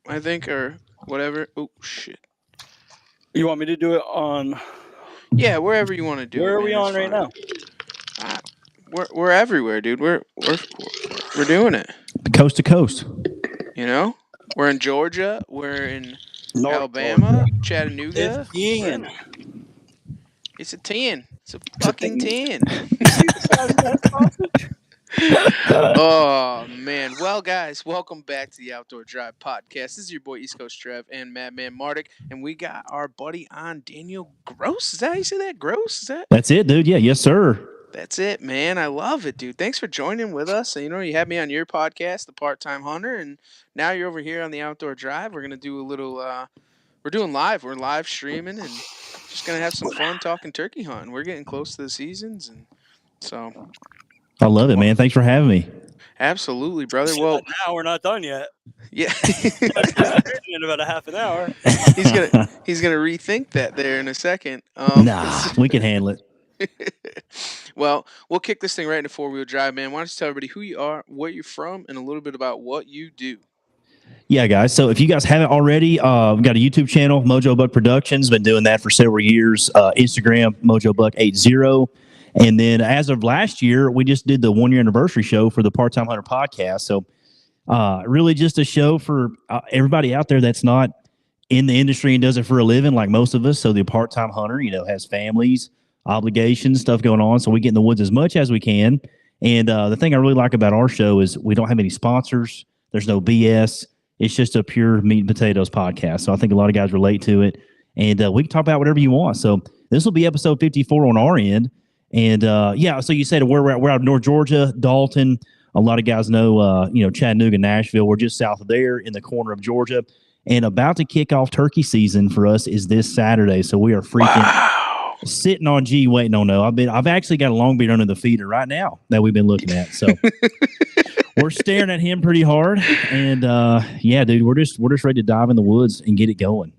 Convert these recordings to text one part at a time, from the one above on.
I think, or whatever. Oh shit. You want me to do it on? Yeah, wherever you want to do Where it. are Man, we it's on right fine. now? We're everywhere, dude. We're doing it. Coast to coast. You know, we're in Georgia. We're in North Alabama, Chattanooga. 15. It's a 10. It's a It's a fucking thing. 10. You see the size of that sausage? Oh man. Well, guys, welcome back to the Outdoor Drive podcast. This is your boy East Coast Trev and Madman Mardik, and we got our buddy on, Daniel Groce. Is that how you say that? Groce? Is that? That's it, dude. Yeah, yes, sir. That's it, man. I love it, dude. Thanks for joining with us. You know, you had me on your podcast, The Part-Time Hunter, and now you're over here on the Outdoor Drive. We're gonna do a little. We're doing live. We're live streaming and just gonna have some fun talking turkey hunting. We're getting close to the seasons, and so. I love it, man. Thanks for having me. Absolutely, brother. See, Well, now we're not done yet. yeah. In about a half an hour. he's gonna rethink that there in a second. Nah, we can handle it. Well, we'll kick this thing right into four-wheel drive, man. Why don't you tell everybody who you are, where you're from, and a little bit about what you do. Yeah, guys. So if you guys haven't already, we've got a YouTube channel, Mojo Buck Productions. Been doing that for several years. Instagram, Mojo Buck 80. And then as of last year, we just did the 1-year anniversary show for the Part-Time Hunter podcast. So really just a show for everybody out there that's not in the industry and does it for a living like most of us. So the part-time hunter, has families, obligations, stuff going on. So we get in the woods as much as we can. And the thing I really like about our show is we don't have any sponsors. There's no BS. It's just a pure meat and potatoes podcast. So I think a lot of guys relate to it. And we can talk about whatever you want. So this will be episode 54 on our end. And so you said we're out of North Georgia, Dalton. A lot of guys know, Chattanooga, Nashville. We're just south of there in the corner of Georgia. And about to kick off turkey season for us is this Saturday. So we are freaking sitting on G waiting on no. I've actually got a long beard under the feeder right now that we've been looking at. So we're staring at him pretty hard. And dude, we're just ready to dive in the woods and get it going.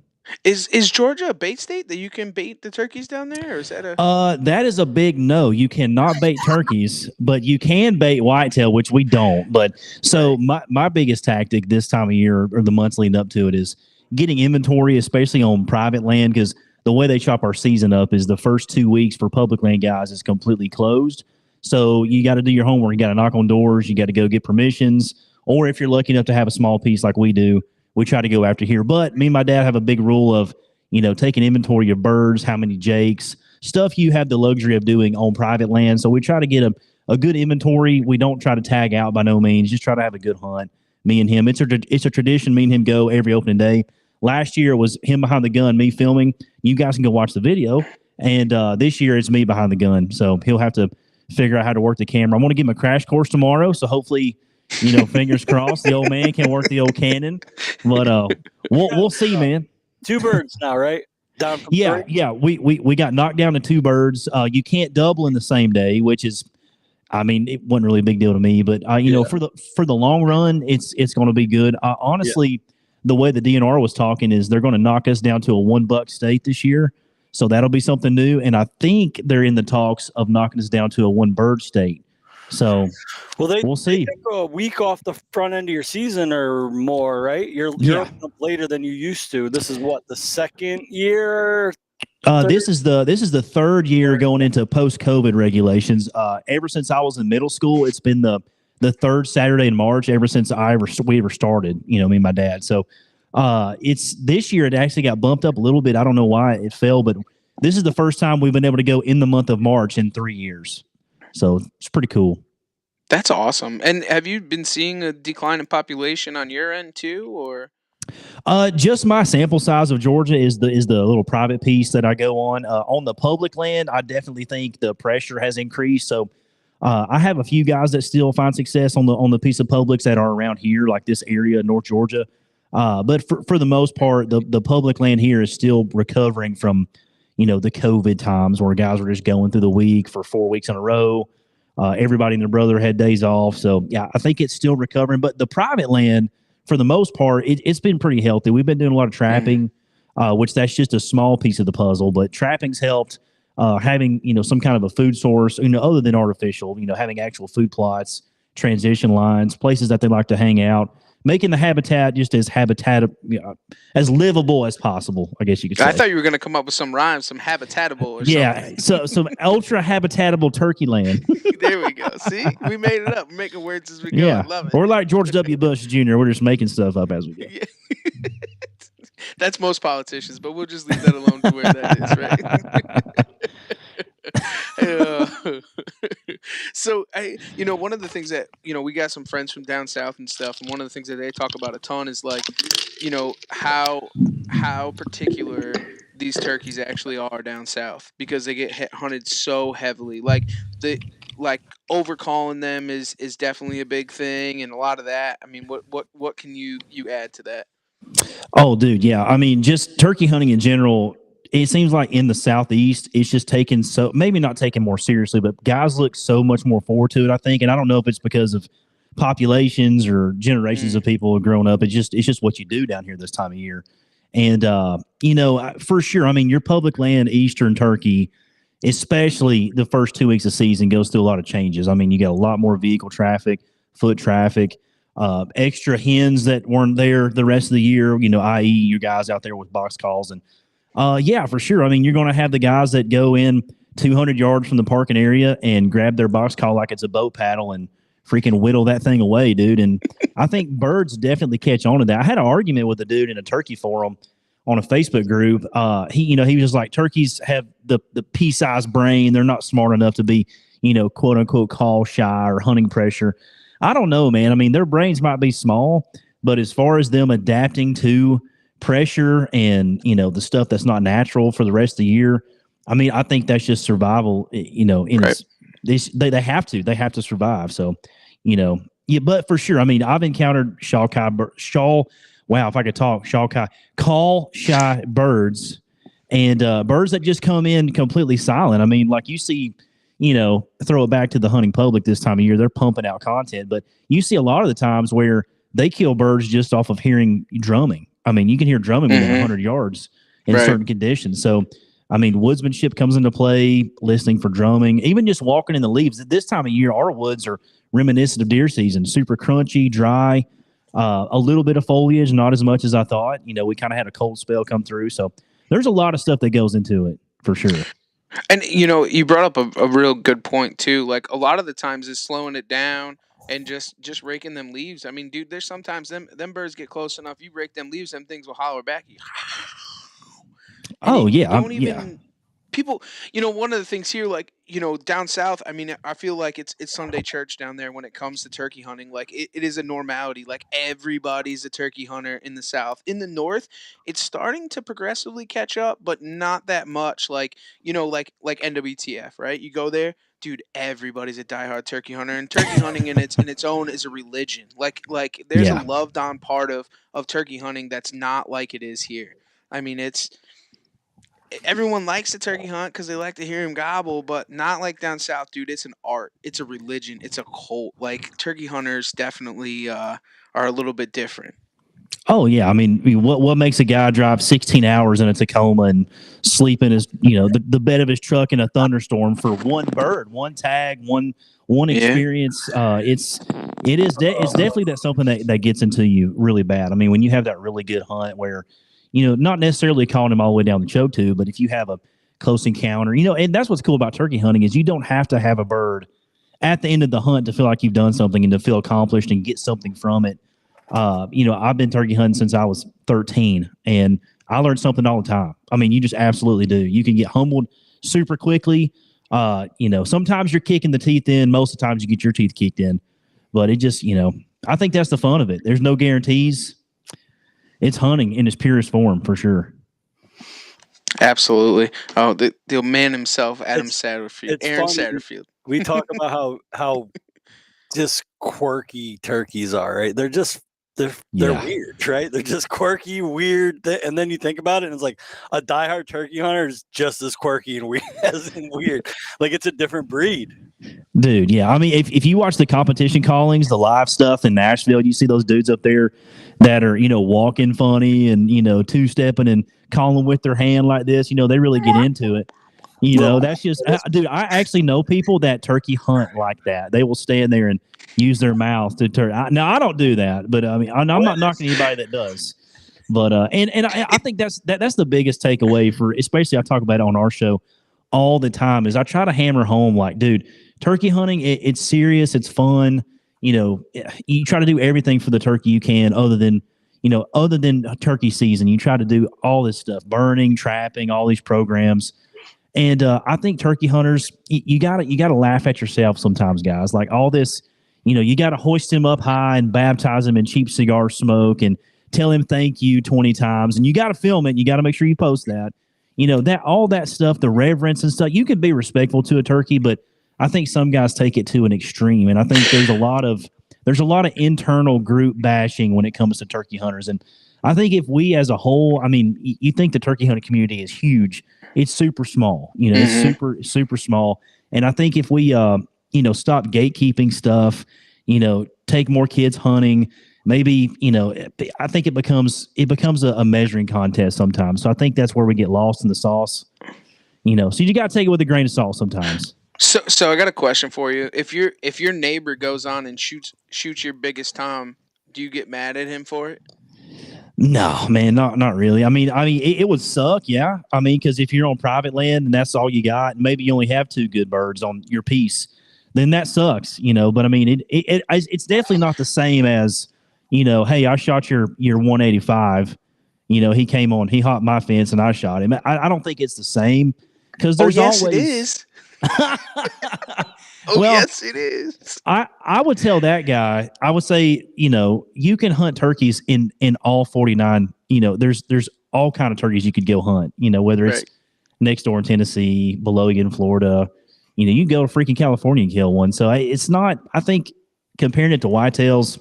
Is Georgia a bait state that you can bait the turkeys down there, or is that a? That is a big no. You cannot bait turkeys, but you can bait whitetail, which we don't. But so my biggest tactic this time of year or the months leading up to it is getting inventory, especially on private land, because the way they chop our season up is the first 2 weeks for public land guys is completely closed. So you got to do your homework. You got to knock on doors. You got to go get permissions, or if you're lucky enough to have a small piece like we do, we try to go after here. But me and my dad have a big rule of, taking inventory of birds, how many jakes, stuff you have the luxury of doing on private land. So we try to get a good inventory. We don't try to tag out by no means, just try to have a good hunt, me and him. It's a tradition, me and him go every opening day. Last year it was him behind the gun, me filming. You guys can go watch the video. And this year it's me behind the gun. So he'll have to figure out how to work the camera. I want to give him a crash course tomorrow. So hopefully, fingers crossed, the old man can work the old cannon. But we'll see, man. 2 birds now, right? Down from 3? Yeah. We got knocked down to 2 birds. You can't double in the same day, which is, it wasn't really a big deal to me. But for the long run, it's going to be good. Honestly, the way the DNR was talking is they're going to knock us down to a $1 state this year. So that'll be something new. And I think they're in the talks of knocking us down to a 1 bird state. So we'll see. They go a week off the front end of your season or more, right? You're opening up later than you used to. This is what, the second year? This is the 3rd year going into post-COVID regulations. Ever since I was in middle school, it's been the 3rd Saturday in March ever since we ever started. Me and my dad. So it's this year. It actually got bumped up a little bit. I don't know why it fell, but this is the first time we've been able to go in the month of March in 3 years. So it's pretty cool. That's awesome. And have you been seeing a decline in population on your end too, or? Just my sample size of Georgia is the little private piece that I go on. On the public land, I definitely think the pressure has increased. So I have a few guys that still find success on the piece of publics that are around here, like this area, North Georgia. But for the most part, the public land here is still recovering from the COVID times where guys were just going through the week for 4 weeks in a row. Everybody and their brother had days off. So, yeah, I think it's still recovering. But the private land, for the most part, it's been pretty healthy. We've been doing a lot of trapping, which that's just a small piece of the puzzle. But trapping's helped. Having, some kind of a food source, other than artificial, having actual food plots, transition lines, places that they like to hang out. making the habitat just as as livable as possible, I guess you could say. I thought you were going to come up with some rhymes, some habitatable or yeah, something. some ultra habitatable turkey land. There we go. See, we made it up. We're making words as we go. Yeah, I love it. or like George W. Bush Jr., we're just making stuff up as we go. Yeah. That's most politicians, but we'll just leave that alone to where that is, right? So, one of the things that, we got some friends from down south and stuff, and one of the things that they talk about a ton is like, how particular these turkeys actually are down south because they get hunted so heavily. Like overcalling them is definitely a big thing, and a lot of that. I mean, what can you add to that? Oh, dude, yeah. I mean, just turkey hunting in general, it seems like in the Southeast, it's just taken maybe not taken more seriously, but guys look so much more forward to it, I think. And I don't know if it's because of populations or generations of people have grown up. It's just what you do down here this time of year. And, for sure, I mean, your public land, Eastern turkey, especially the first 2 weeks of season, goes through a lot of changes. I mean, you get a lot more vehicle traffic, foot traffic, extra hens that weren't there the rest of the year, i.e. you guys out there with box calls. And yeah, for sure. I mean, you're going to have the guys that go in 200 yards from the parking area and grab their box call like it's a boat paddle and freaking whittle that thing away, dude. And I think birds definitely catch on to that. I had an argument with a dude in a turkey forum on a Facebook group. He was just like, turkeys have the pea-sized brain. They're not smart enough to be, quote unquote, call shy or hunting pressure. I don't know, man. I mean, their brains might be small, but as far as them adapting to pressure and, the stuff that's not natural for the rest of the year, I mean, I think that's just survival, Right. They have to survive. So, yeah, but for sure, I mean, I've encountered call shy birds and birds that just come in completely silent. I mean, like you see, throw it back to the hunting public this time of year, they're pumping out content, but you see a lot of the times where they kill birds just off of hearing drumming. I mean, you can hear drumming within 100 yards in certain conditions. So, I mean, woodsmanship comes into play, listening for drumming, even just walking in the leaves. This time of year, our woods are reminiscent of deer season, super crunchy, dry, a little bit of foliage, not as much as I thought. We kind of had a cold spell come through. So there's a lot of stuff that goes into it for sure. And, you brought up a real good point too. Like a lot of the times is slowing it down and just raking them leaves. I mean, dude, there's sometimes them birds get close enough. You rake them leaves, them things will holler back. People, one of the things here, like, down south, I mean, I feel like it's Sunday church down there when it comes to turkey hunting. Like it is a normality. Like everybody's a turkey hunter in the south. In the north, it's starting to progressively catch up, but not that much. Like, like NWTF, right? You go there, dude, everybody's a diehard turkey hunter, and turkey hunting in its own is a religion. Like there's a loved on part of turkey hunting that's not like it is here. I mean, everyone likes to turkey hunt because they like to hear him gobble, but not like down south, dude. It's an art. It's a religion. It's a cult. Like turkey hunters definitely are a little bit different. Oh yeah, I mean, what makes a guy drive 16 hours in a Tacoma and sleep in his, the bed of his truck in a thunderstorm for one bird, one tag, one experience? It's definitely that's something that gets into you really bad. I mean, when you have that really good hunt where, not necessarily calling him all the way down the choke tube, but if you have a close encounter, and that's what's cool about turkey hunting is you don't have to have a bird at the end of the hunt to feel like you've done something and to feel accomplished and get something from it. I've been turkey hunting since I was 13 and I learned something all the time. I mean, you just absolutely do. You can get humbled super quickly. Sometimes you're kicking the teeth in. Most of the times you get your teeth kicked in, but it just, I think that's the fun of it. There's no guarantees. It's hunting in its purest form for sure. Absolutely. Oh, the man himself, Aaron Satterfield. We talk about how just quirky turkeys are, right? They're weird, right? They're just quirky, weird, and then you think about it, and it's like a diehard turkey hunter is just as quirky and weird as in weird. Like it's a different breed. Dude, yeah. I mean, if you watch the competition callings, the live stuff in Nashville, you see those dudes up there that are, walking funny and, two-stepping and calling with their hand like this. They really get into it. That's just, dude. I actually know people that turkey hunt like that. They will stand there and use their mouth to turn. Now I don't do that, but I mean, I'm not knocking anybody that does. But and I think that's the biggest takeaway for, especially I talk about it on our show all the time, is I try to hammer home like, dude, turkey hunting, it's serious, it's fun. You try to do everything for the turkey you can, other than turkey season. You try to do all this stuff, burning, trapping, all these programs. And I think turkey hunters, you gotta laugh at yourself sometimes, guys. Like all this, you got to hoist him up high and baptize him in cheap cigar smoke and tell him thank you 20 times, and you got to film it. You got to make sure you post that. That all that stuff, the reverence and stuff. You can be respectful to a turkey, but I think some guys take it to an extreme, and I think there's a lot of internal group bashing when it comes to turkey hunters. And I think if we as a whole, I mean, you think the turkey hunting community is huge. It's super small, it's super, super small. And I think if we, stop gatekeeping stuff, take more kids hunting, maybe, I think it becomes a measuring contest sometimes. So I think that's where we get lost in the sauce, so you got to take it with a grain of salt sometimes. So I got a question for you. If your neighbor goes on and shoots your biggest tom, do you get mad at him for it? No, man, not really. I mean, it would suck, yeah. I mean, because if you're on private land and that's all you got, and maybe you only have 2 good birds on your piece, then that sucks, But I mean, it's definitely not the same as, hey, I shot your 185. He came on, he hopped my fence, and I shot him. I don't think it's the same, because there's yes, always. It is. Yes, it is. I would tell that guy, I would say, you can hunt turkeys in all 49. There's all kind of turkeys you could go hunt, whether it's next door in Tennessee, below you in Florida, you can go to freaking California and kill one. So it's not, I think, comparing it to whitetails,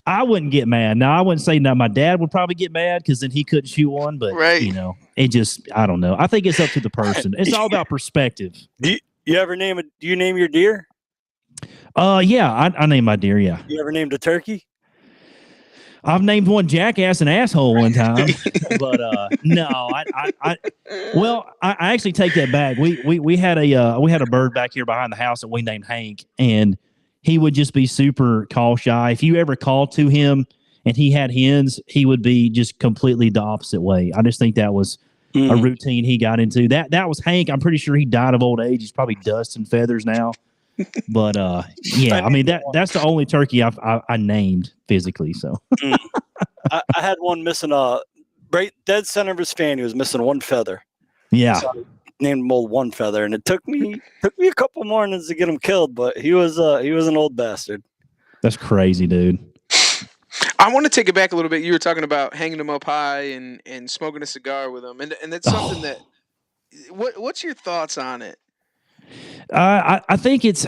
I wouldn't get mad. Now, I wouldn't say now my dad would probably get mad because then he couldn't shoot one, but it just, I don't know. I think it's up to the person. It's all about perspective. Do you name your deer? Yeah, I named my deer. Yeah. You ever named a turkey? I've named one jackass and asshole one time, but no, I actually take that back. We had a bird back here behind the house that we named Hank, and he would just be super call shy. If you ever called to him and he had hens, he would be just completely the opposite way. I just think that was a routine he got into. That was Hank. I'm pretty sure he died of old age. He's probably dust and feathers now. But yeah, I mean that's the only turkey I named physically. So I had one missing right dead center of his fan. He was missing one feather. Yeah, so I named him Old One Feather, and it took me a couple mornings to get him killed. But he was an old bastard. That's crazy, dude. I want to take it back a little bit. You were talking about hanging them up high and smoking a cigar with them, and that's something that. What's your thoughts on it? I think it's,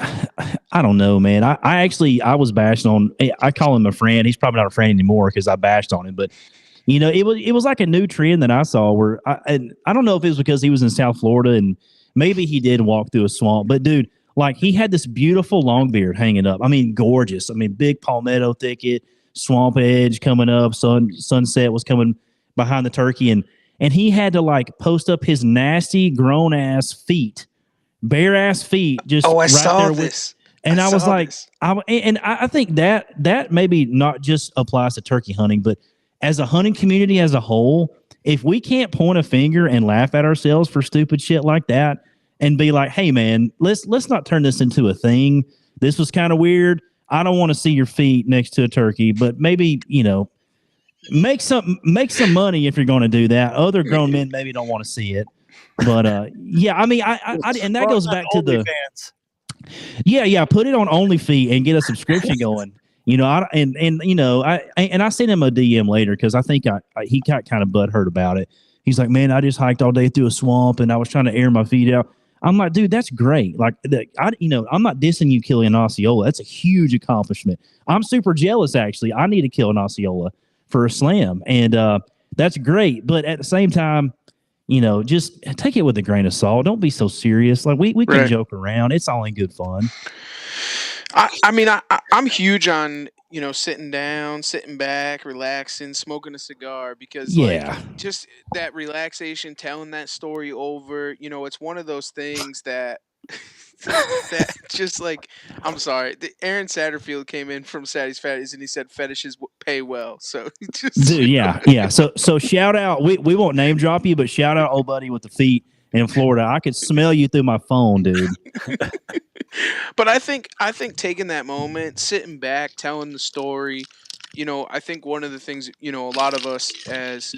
I don't know, man. I was bashed on. I call him a friend. He's probably not a friend anymore because I bashed on him. But it was like a new trend that I saw where I don't know if it was because he was in South Florida and maybe he did walk through a swamp. But dude, like he had this beautiful long beard hanging up. I mean, gorgeous. I mean, big palmetto thicket, swamp edge coming up. Sunset was coming behind the turkey, and he had to like post up his nasty grown ass feet. Bare ass feet, just I right saw there this. And I was like, I think that maybe not just applies to turkey hunting, but as a hunting community as a whole, if we can't point a finger and laugh at ourselves for stupid shit like that, and be like, hey man, let's not turn this into a thing. This was kind of weird. I don't want to see your feet next to a turkey, but maybe make some money if you're going to do that. Other grown men maybe don't want to see it. But yeah, I mean, I and that goes back to the fans. Yeah, put it on OnlyFeet and get a subscription going. I sent him a DM later because I think he got kind of butthurt about it. He's like, man, I just hiked all day through a swamp and I was trying to air my feet out. I'm like, dude, that's great. Like, I'm not dissing you killing an Osceola. That's a huge accomplishment. I'm super jealous, actually. I need to kill an Osceola for a slam, and that's great. But at the same time, just take it with a grain of salt. Don't be so serious. Like we can joke around. It's all in good fun. I mean, I'm huge on, sitting down, sitting back, relaxing, smoking a cigar, because like Yeah. just that relaxation, telling that story over, it's one of those things that that just like, I'm sorry, Aaron Satterfield came in from Sadie's Fatties and he said fetishes pay well. So he just Dude, yeah. So shout out. We won't name drop you, but shout out old buddy with the feet in Florida. I could smell you through my phone, dude. But I think taking that moment, sitting back, telling the story, I think one of the things, a lot of us as,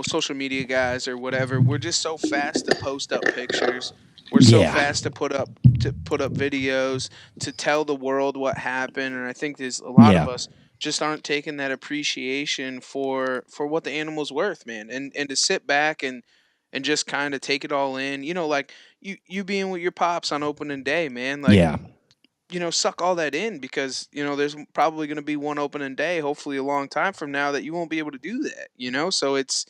social media guys or whatever, we're just so fast to post up pictures. We're so Yeah. fast to put up videos, to tell the world what happened, and I think there's a lot of Yeah. us just aren't taking that appreciation for what the animal's worth, man, and to sit back and just kind of take it all in. Like you being with your pops on opening day, man, like, Yeah. suck all that in, because there's probably going to be one opening day, hopefully a long time from now, that you won't be able to do that. So it's,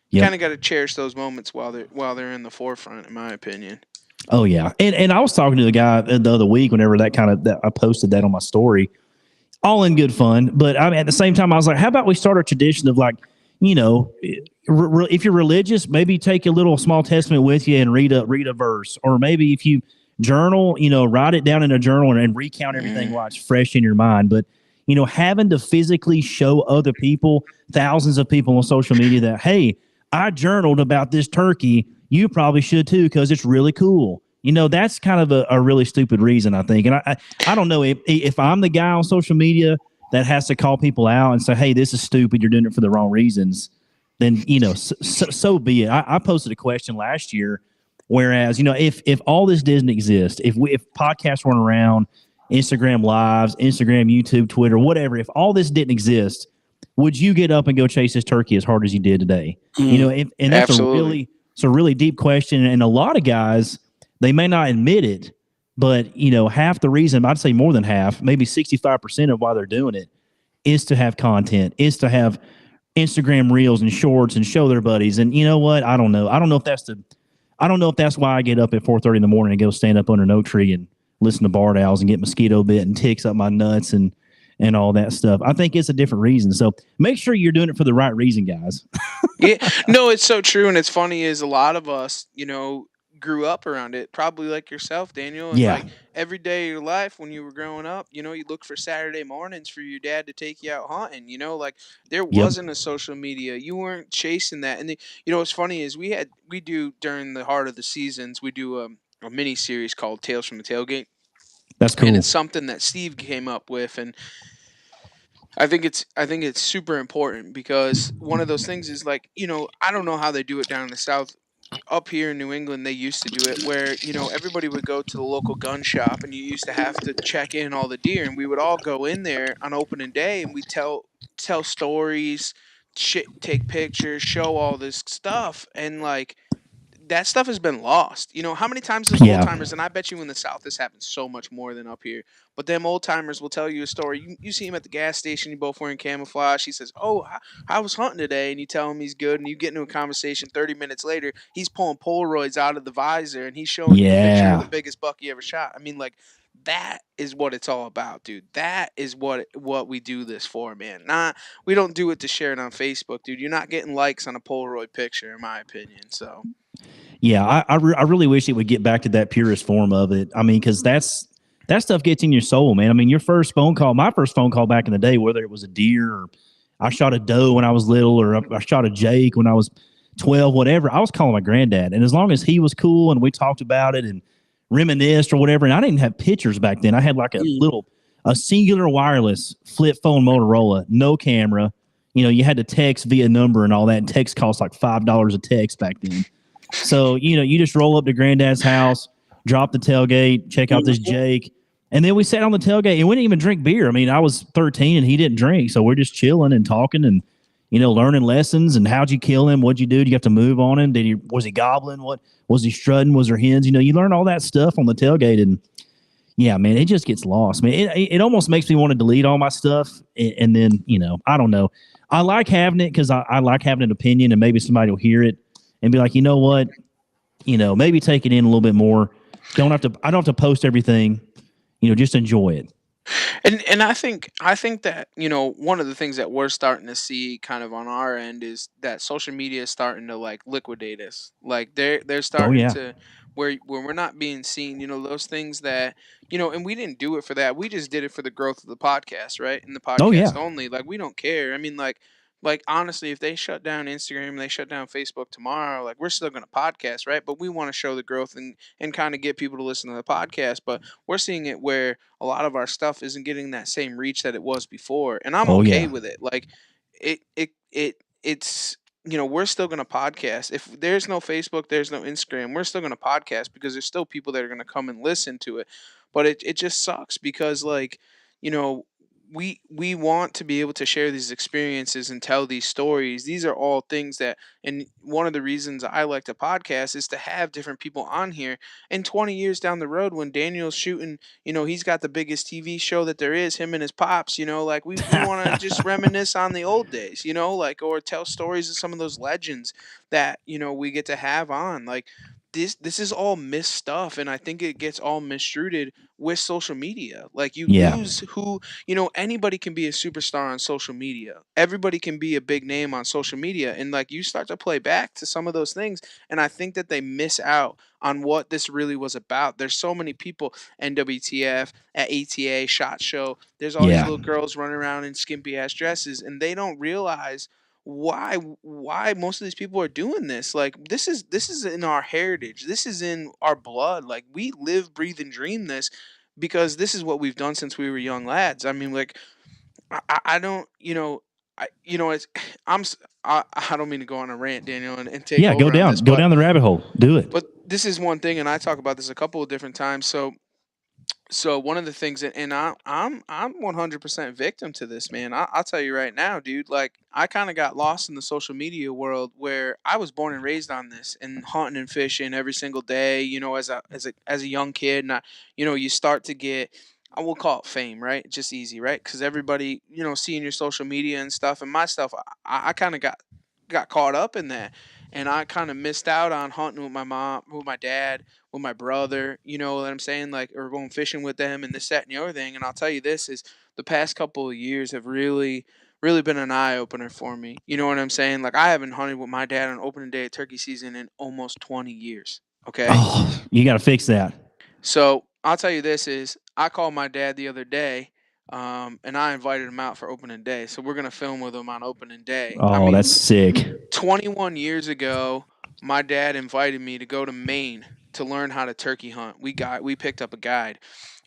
you Yep. kind of got to cherish those moments while they're in the forefront, in my opinion. Oh yeah. And I was talking to the guy the other week whenever that I posted that on my story, all in good fun. But I mean, at the same time, I was like, how about we start a tradition of like, if you're religious, maybe take a little small testament with you and read a verse, or maybe if you journal, write it down in a journal and recount everything while it's fresh in your mind. But having to physically show other people, thousands of people on social media that, hey, I journaled about this turkey. You probably should too, because it's really cool. That's kind of a really stupid reason, I think. And I don't know if I'm the guy on social media that has to call people out and say, hey, this is stupid. You're doing it for the wrong reasons. Then, so be it. I posted a question last year. Whereas, if all this didn't exist, if podcasts weren't around, Instagram lives, Instagram, YouTube, Twitter, whatever, if all this didn't exist, would you get up and go chase this turkey as hard as you did today? And that's Absolutely. it's a really deep question. And a lot of guys, they may not admit it, but half the reason, I'd say more than half, maybe 65% of why they're doing it is to have content, is to have Instagram reels and shorts and show their buddies. And you know what? I don't know. I don't know if that's why I get up at 4:30 in the morning and go stand up under an oak tree and listen to barred owls and get mosquito bit and ticks up my nuts and all that stuff. I think it's a different reason. So make sure you're doing it for the right reason, guys. Yeah, no, it's so true, and it's funny is a lot of us, grew up around it, probably like yourself, Daniel, and Yeah. like every day of your life when you were growing up, you look for Saturday mornings for your dad to take you out hunting. Like there Yep. wasn't a social media, you weren't chasing that, and what's funny is we do during the heart of the seasons, we do a mini series called Tales from the Tailgate, That's and cool. it's something that Steve came up with, and I think it's super important, because one of those things is like, I don't know how they do it down in the South. Up here in New England, they used to do it where, everybody would go to the local gun shop, and you used to have to check in all the deer, and we would all go in there on opening day, and we tell stories, take pictures, show all this stuff, and like that stuff has been lost. How many times those old Yeah. timers, and I bet you in the South this happens so much more than up here, but them old timers will tell you a story. You see him at the gas station, you both wearing camouflage. He says, "Oh, I was hunting today," and you tell him he's good, and you get into a conversation. 30 minutes later, he's pulling Polaroids out of the visor, and he's showing you a picture of the Yeah. biggest buck he ever shot. I mean, like, that is what it's all about, dude. That is what we do this for, man. Not We don't do it to share it on Facebook, dude. You're not getting likes on a Polaroid picture, in my opinion. So. Yeah. I really wish it would get back to that purest form of it. I mean, because that stuff gets in your soul, man. I mean, my first phone call back in the day, whether it was a deer or I shot a doe when I was little, or I shot a Jake when I was 12, whatever, I was calling my granddad. And as long as he was cool and we talked about it and reminisced or whatever, and I didn't have pictures back then. I had like a singular wireless flip phone Motorola, no camera. You had to text via number and all that. And text cost like $5 a text back then. So, you just roll up to granddad's house, drop the tailgate, check out this Jake. And then we sat on the tailgate and we didn't even drink beer. I mean, I was 13 and he didn't drink. So we're just chilling and talking and, learning lessons. And how'd you kill him? What'd you do? Did you have to move on him? Was he gobbling? What was he strutting? Was there hens? You learn all that stuff on the tailgate. And yeah, man, it just gets lost. Man, it almost makes me want to delete all my stuff. And then, I don't know. I like having it because I like having an opinion, and maybe somebody will hear it and be like, you know what? Maybe take it in a little bit more. I don't have to post everything. Just enjoy it. And I think that, one of the things that we're starting to see kind of on our end is that social media is starting to like liquidate us. Like they're Oh starting yeah. to where we're not being seen, those things that, and we didn't do it for that. We just did it for the growth of the podcast, right? And the Oh podcast yeah. only. Like we don't care. I mean, like honestly, if they shut down Instagram, they shut down Facebook tomorrow, like we're still going to podcast, right? But we want to show the growth and kind of get people to listen to the podcast. But we're seeing it where a lot of our stuff isn't getting that same reach that it was before, and I'm Oh okay yeah. with it. Like it's we're still going to podcast. If there's no Facebook, there's no Instagram, we're still going to podcast because there's still people that are going to come and listen to it. But it just sucks because like, you know, we want to be able to share these experiences and tell these stories. These are all things that, and one of the reasons I like to podcast is to have different people on here. And 20 years down the road, when Daniel's shooting, he's got the biggest TV show that there is, him and his pops, like we want to just reminisce on the old days, like, or tell stories of some of those legends that, we get to have on. Like, this is all missed stuff, and I think it gets all mistreated with social media. Like you Yeah. lose who, anybody can be a superstar on social media. Everybody can be a big name on social media, and like you start to play back to some of those things, and I think that they miss out on what this really was about. There's so many people, NWTF, at ATA, SHOT Show. There's all these Yeah. little girls running around in skimpy ass dresses, and they don't realize why most of these people are doing this. Like this is in our heritage. This is in our blood. Like we live, breathe, and dream this because this is what we've done since we were young lads. I mean, like I don't, it's I don't mean to go on a rant, Daniel, and take Yeah. Go over on down. this, Go down the rabbit hole. Do it. but this is one thing, and I talk about this a couple of different times. So one of the things that, and I'm 100% victim to this, man. I'll tell you right now, dude. Like I kind of got lost in the social media world where I was born and raised on this and hunting and fishing every single day. As a young kid, and you start to get, I will call it fame, right? Just easy, right? Because everybody, seeing your social media and stuff, and my stuff, I kind of got caught up in that, and I kind of missed out on hunting with my mom, with my dad, with my brother, you know what I'm saying? Like, or going fishing with them and this, that, and the other thing. And I'll tell you this is the past couple of years have really, really been an eye opener for me. You know what I'm saying? Like, I haven't hunted with my dad on opening day of turkey season in almost 20 years. Okay. Oh, you got to fix that. So I'll tell you this is I called my dad the other day. And I invited him out for opening day. So we're going to film with him on opening day. I Oh, mean, that's sick. 21 years ago, my dad invited me to go to Maine to learn how to turkey hunt. We picked up a guide,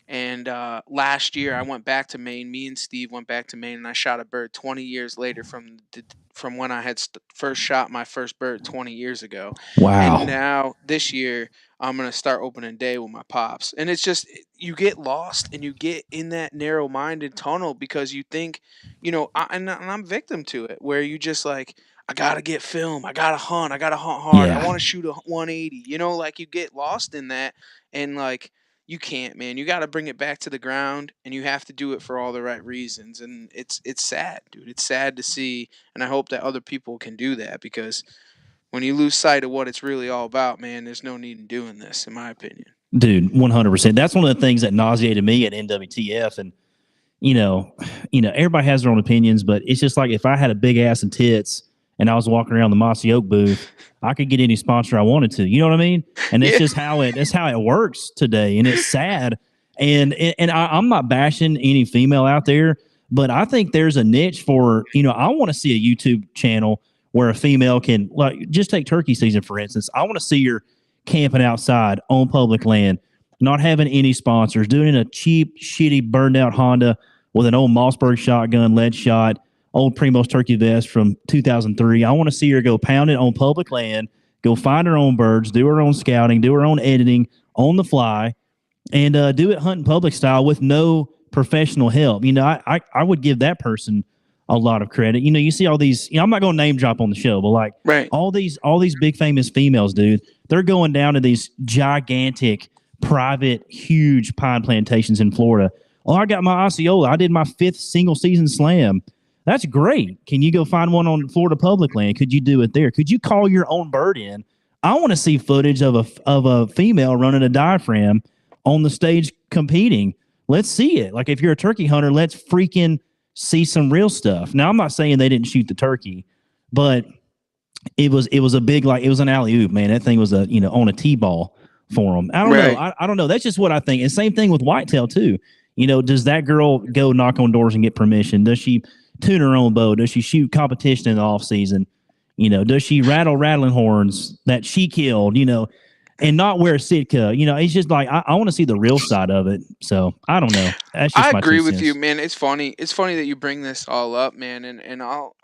and last year I went back to Maine. Me and Steve went back to Maine, and I shot a bird 20 years later from when I had first shot my first bird 20 years ago. And Wow. now this year I'm gonna start opening day with my pops, and it's just you get lost and you get in that narrow-minded tunnel because you think, and I'm victim to it, where you just like, I gotta get film, I gotta hunt, hard, I Yeah. want to shoot a 180, like you get lost in that, and like you can't, man. You got to bring it back to the ground, and you have to do it for all the right reasons. And it's sad, dude. It's sad to see, and I hope that other people can do that because when you lose sight of what it's really all about, man, there's no need in doing this, in my opinion. Dude, 100%. That's one of the things that nauseated me at NWTF. And, you know, everybody has their own opinions, but it's just like if I had a big ass and tits and I was walking around the Mossy Oak booth, I could get any sponsor I wanted to. You know what I mean? And that's Yeah. just that's how it works today. And it's sad. And I'm not bashing any female out there, but I think there's a niche for, I want to see a YouTube channel where a female can, like, just take turkey season, for instance. I want to see her camping outside on public land, not having any sponsors, doing it in a cheap, shitty, burned out Honda with an old Mossberg shotgun, lead shot, old Primos turkey vest from 2003. I want to see her go pound it on public land, go find her own birds, do her own scouting, do her own editing on the fly, and do it hunting public style with no professional help. I would give that person a lot of credit. You see all these, I'm not going to name drop on the show, but like Right. all these big famous females, dude, they're going down to these gigantic, private, huge pine plantations in Florida. Oh, I got my Osceola. I did my 5th single season slam. That's great. Can you go find one on Florida public land? Could you do it there? Could you call your own bird in? I want to see footage of a female running a diaphragm on the stage competing. let's see it. Like if you're a turkey hunter, let's freaking see some real stuff. Now I'm not saying they didn't shoot the turkey, but it was a big, like it was an alley oop, man. That thing was on a T-ball for them. I don't know. Right. I don't know. That's just what I think. And same thing with whitetail too. Does that girl go knock on doors and get permission? Does she tune her own bow? Does she shoot competition in the off season? Does she rattle rattling horns that she killed? And not wear a Sitka. It's just like I want to see the real side of it. So I don't know. That's just I my agree 2 with cents. you, man. It's funny. It's funny that you bring this all up, man, and I'll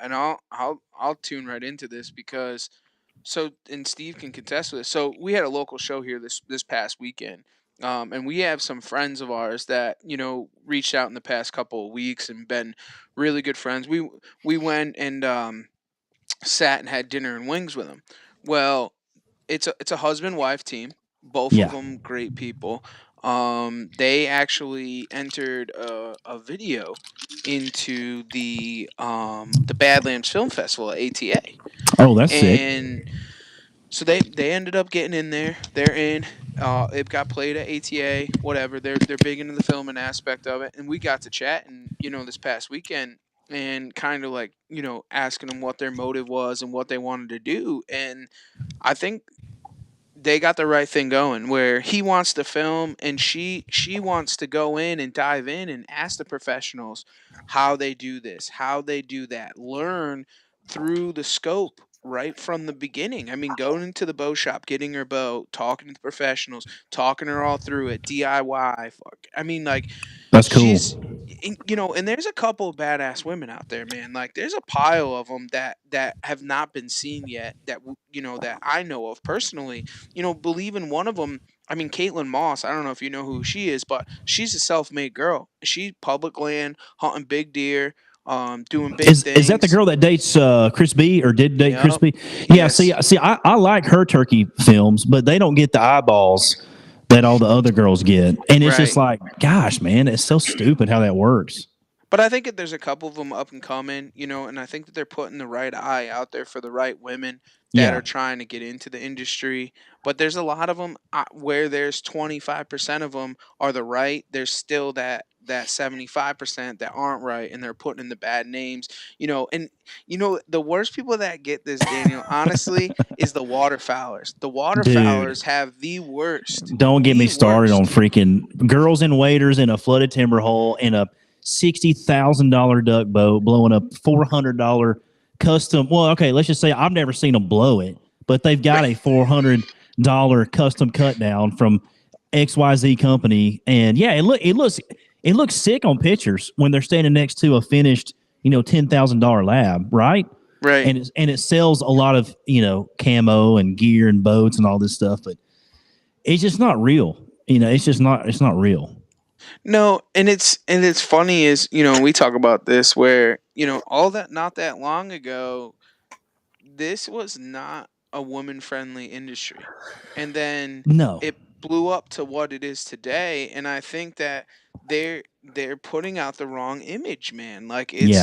tune right into this because and Steve can contest with this. So we had a local show here this past weekend. And we have some friends of ours that reached out in the past couple of weeks and been really good friends. We went and sat and had dinner and wings with them. Well, it's a husband wife team. Both of Yeah. them great people. They actually entered a video into the Badlands Film Festival at ATA, Oh, that's sick. and so they ended up getting in there. They're in. It got played at ATA. Whatever. They're big into the filming aspect of it, and we got to chat. And this past weekend, and kind of like asking them what their motive was and what they wanted to do. And I think they got the right thing going where he wants to film and she wants to go in and dive in and ask the professionals how they do this, how they do that, learn through the scope right from the beginning. I mean, going into the bow shop, getting her bow, talking to the professionals, talking her all through it, DIY. I mean, like, That's cool. she's and there's a couple of badass women out there, man. Like there's a pile of them that have not been seen yet that I know of personally. Believe in one of them. I mean, Caitlin Moss. I don't know if you know who she is, but she's a self-made girl. She's public land hunting big deer, doing big things. Is that the girl that dates Chris B or did date Chris Yep. B? Yeah. Yes. See, I like her turkey films, but they don't get the eyeballs that all the other girls get, and it's just like, gosh, man, it's so stupid how that works. But I think that there's a couple of them up and coming, and I think that they're putting the right eye out there for the right women that are trying to get into the industry. But there's a lot of them where there's 25% of them are the right. There's still that 75% that aren't right, and they're putting in the bad names. And the worst people that get this, Daniel, honestly, is the waterfowlers. The waterfowlers have the worst. Don't get me started on freaking girls and waders in a flooded timber hole in a $60,000 duck boat blowing a $400 custom. Well, okay, let's just say I've never seen them blow it, but they've got a $400 custom cut down from XYZ company, and yeah, it looks sick on pictures when they're standing next to a finished $10,000 lab, right? Right. And it sells a lot of camo and gear and boats and all this stuff, but it's just not real. It's not real. No, and it's funny is we talk about this where all that not that long ago, this was not a woman friendly industry, and then it blew up to what it is today, and I think that they're putting out the wrong image, man. Like it's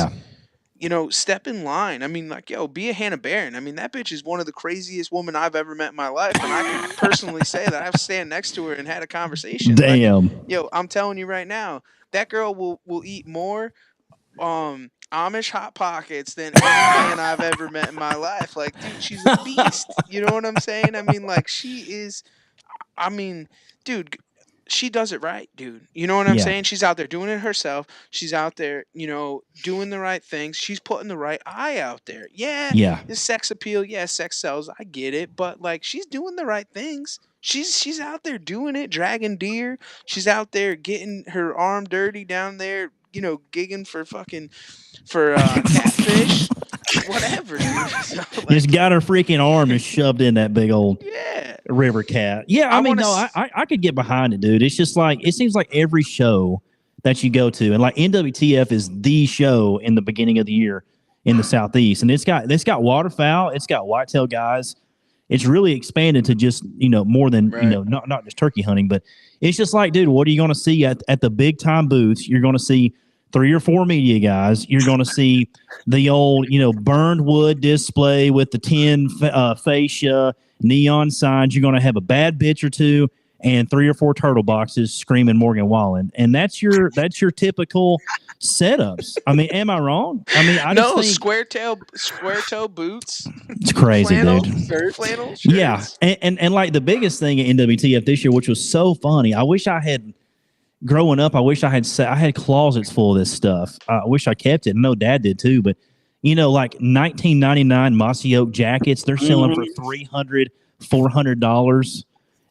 step in line. I mean, like, be a Hannah Barron. I mean, that bitch is one of the craziest women I've ever met in my life, and I can personally say that I've stand next to her and had a conversation. Damn. Like, I'm telling you right now, that girl will eat more Amish Hot Pockets than any man I've ever met in my life. Like, dude, she's a beast. You know what I'm saying? I mean, like, she is. I mean, dude, she does it right, dude. You know what I'm saying? She's out there doing it herself. She's out there, doing the right things. She's putting the right eye out there. Yeah. The sex appeal, sex sells. I get it, but like, she's doing the right things. She's out there doing it, dragging deer. She's out there getting her arm dirty down there, gigging for catfish, whatever. Dude. So, like, just got her freaking arm and shoved in that big old river cat. Yeah, I mean, I could get behind it, dude. It's just like, it seems like every show that you go to, and like NWTF is the show in the beginning of the year in the Southeast, and it's got waterfowl, it's got whitetail guys. It's really expanded to just more than not just turkey hunting, but it's just like, dude, what are you going to see at the big time booths? You're going to see 3 or 4 media guys. You're going to see the old burned wood display with the tin fascia, neon signs. You're going to have a bad bitch or two, and 3 or 4 turtle boxes screaming Morgan Wallen. And that's your typical setups. I mean, am I wrong? I mean, I just No, think square toe boots. it's crazy, Flannel, dude. flannel shirts. Yeah, and like the biggest thing at NWTF this year, which was so funny. I wish I had growing up. I wish I had closets full of this stuff. I wish I kept it. I know Dad did too, but like 1999 mossy oak jackets, they're selling for $300, $400.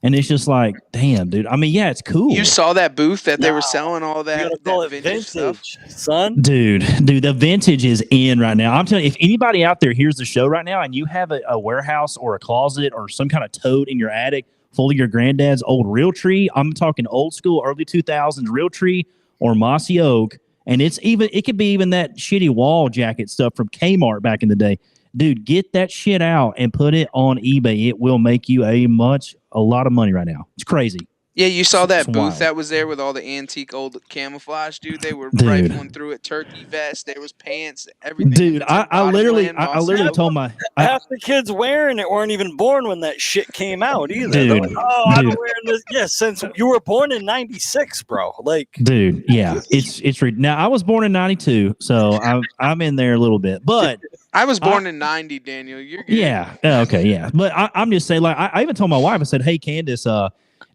And it's just like, damn, dude. I mean, yeah, it's cool. You saw that booth that they were selling all You that, gotta call that it vintage stuff? son. Dude, the vintage is in right now. I'm telling you, if anybody out there hears the show right now and you have a warehouse or a closet or some kind of tote in your attic full of your granddad's old Realtree, I'm talking old school, early 2000s Realtree or mossy oak, and it could be even that shitty wall jacket stuff from Kmart back in the day. Dude, get that shit out and put it on eBay. It will make you a lot of money right now. It's crazy. Yeah, you saw that booth wild. that was there with all the antique old camouflage, dude. They were Dude. rifling through it. Turkey vest, there was pants, everything. Dude, It's like I literally Bodyland, mossy oak. told my Half the kids wearing it weren't even born when that shit came out either. They're Dude, like, oh, I've been dude. wearing this. Yeah, since you were born in '96, bro. Like, dude, yeah, it's now I was born in '92, so I'm in there a little bit, but I was born in '90, Daniel. You're good. yeah, okay, yeah, but I'm just saying, like I even told my wife, I said, hey, Candace,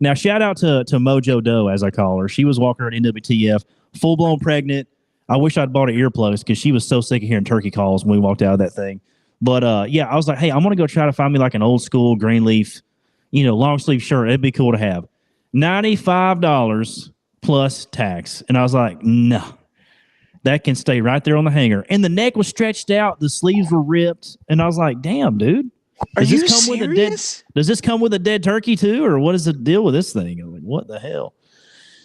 now shout out to Mojo Doe, as I call her. She was walking around NWTF, full blown pregnant. I wish I'd bought her earplugs because she was so sick of hearing turkey calls when we walked out of that thing. But yeah, I was like, hey, I'm gonna go try to find me like an old school green leaf, long sleeve shirt. It'd be cool to have. $95 plus tax, and I was like, no. That can stay right there on the hanger. And the neck was stretched out. The sleeves were ripped. And I was like, damn, dude. Are you serious? Does this come with a dead turkey too? Or what is the deal with this thing? I'm like, what the hell?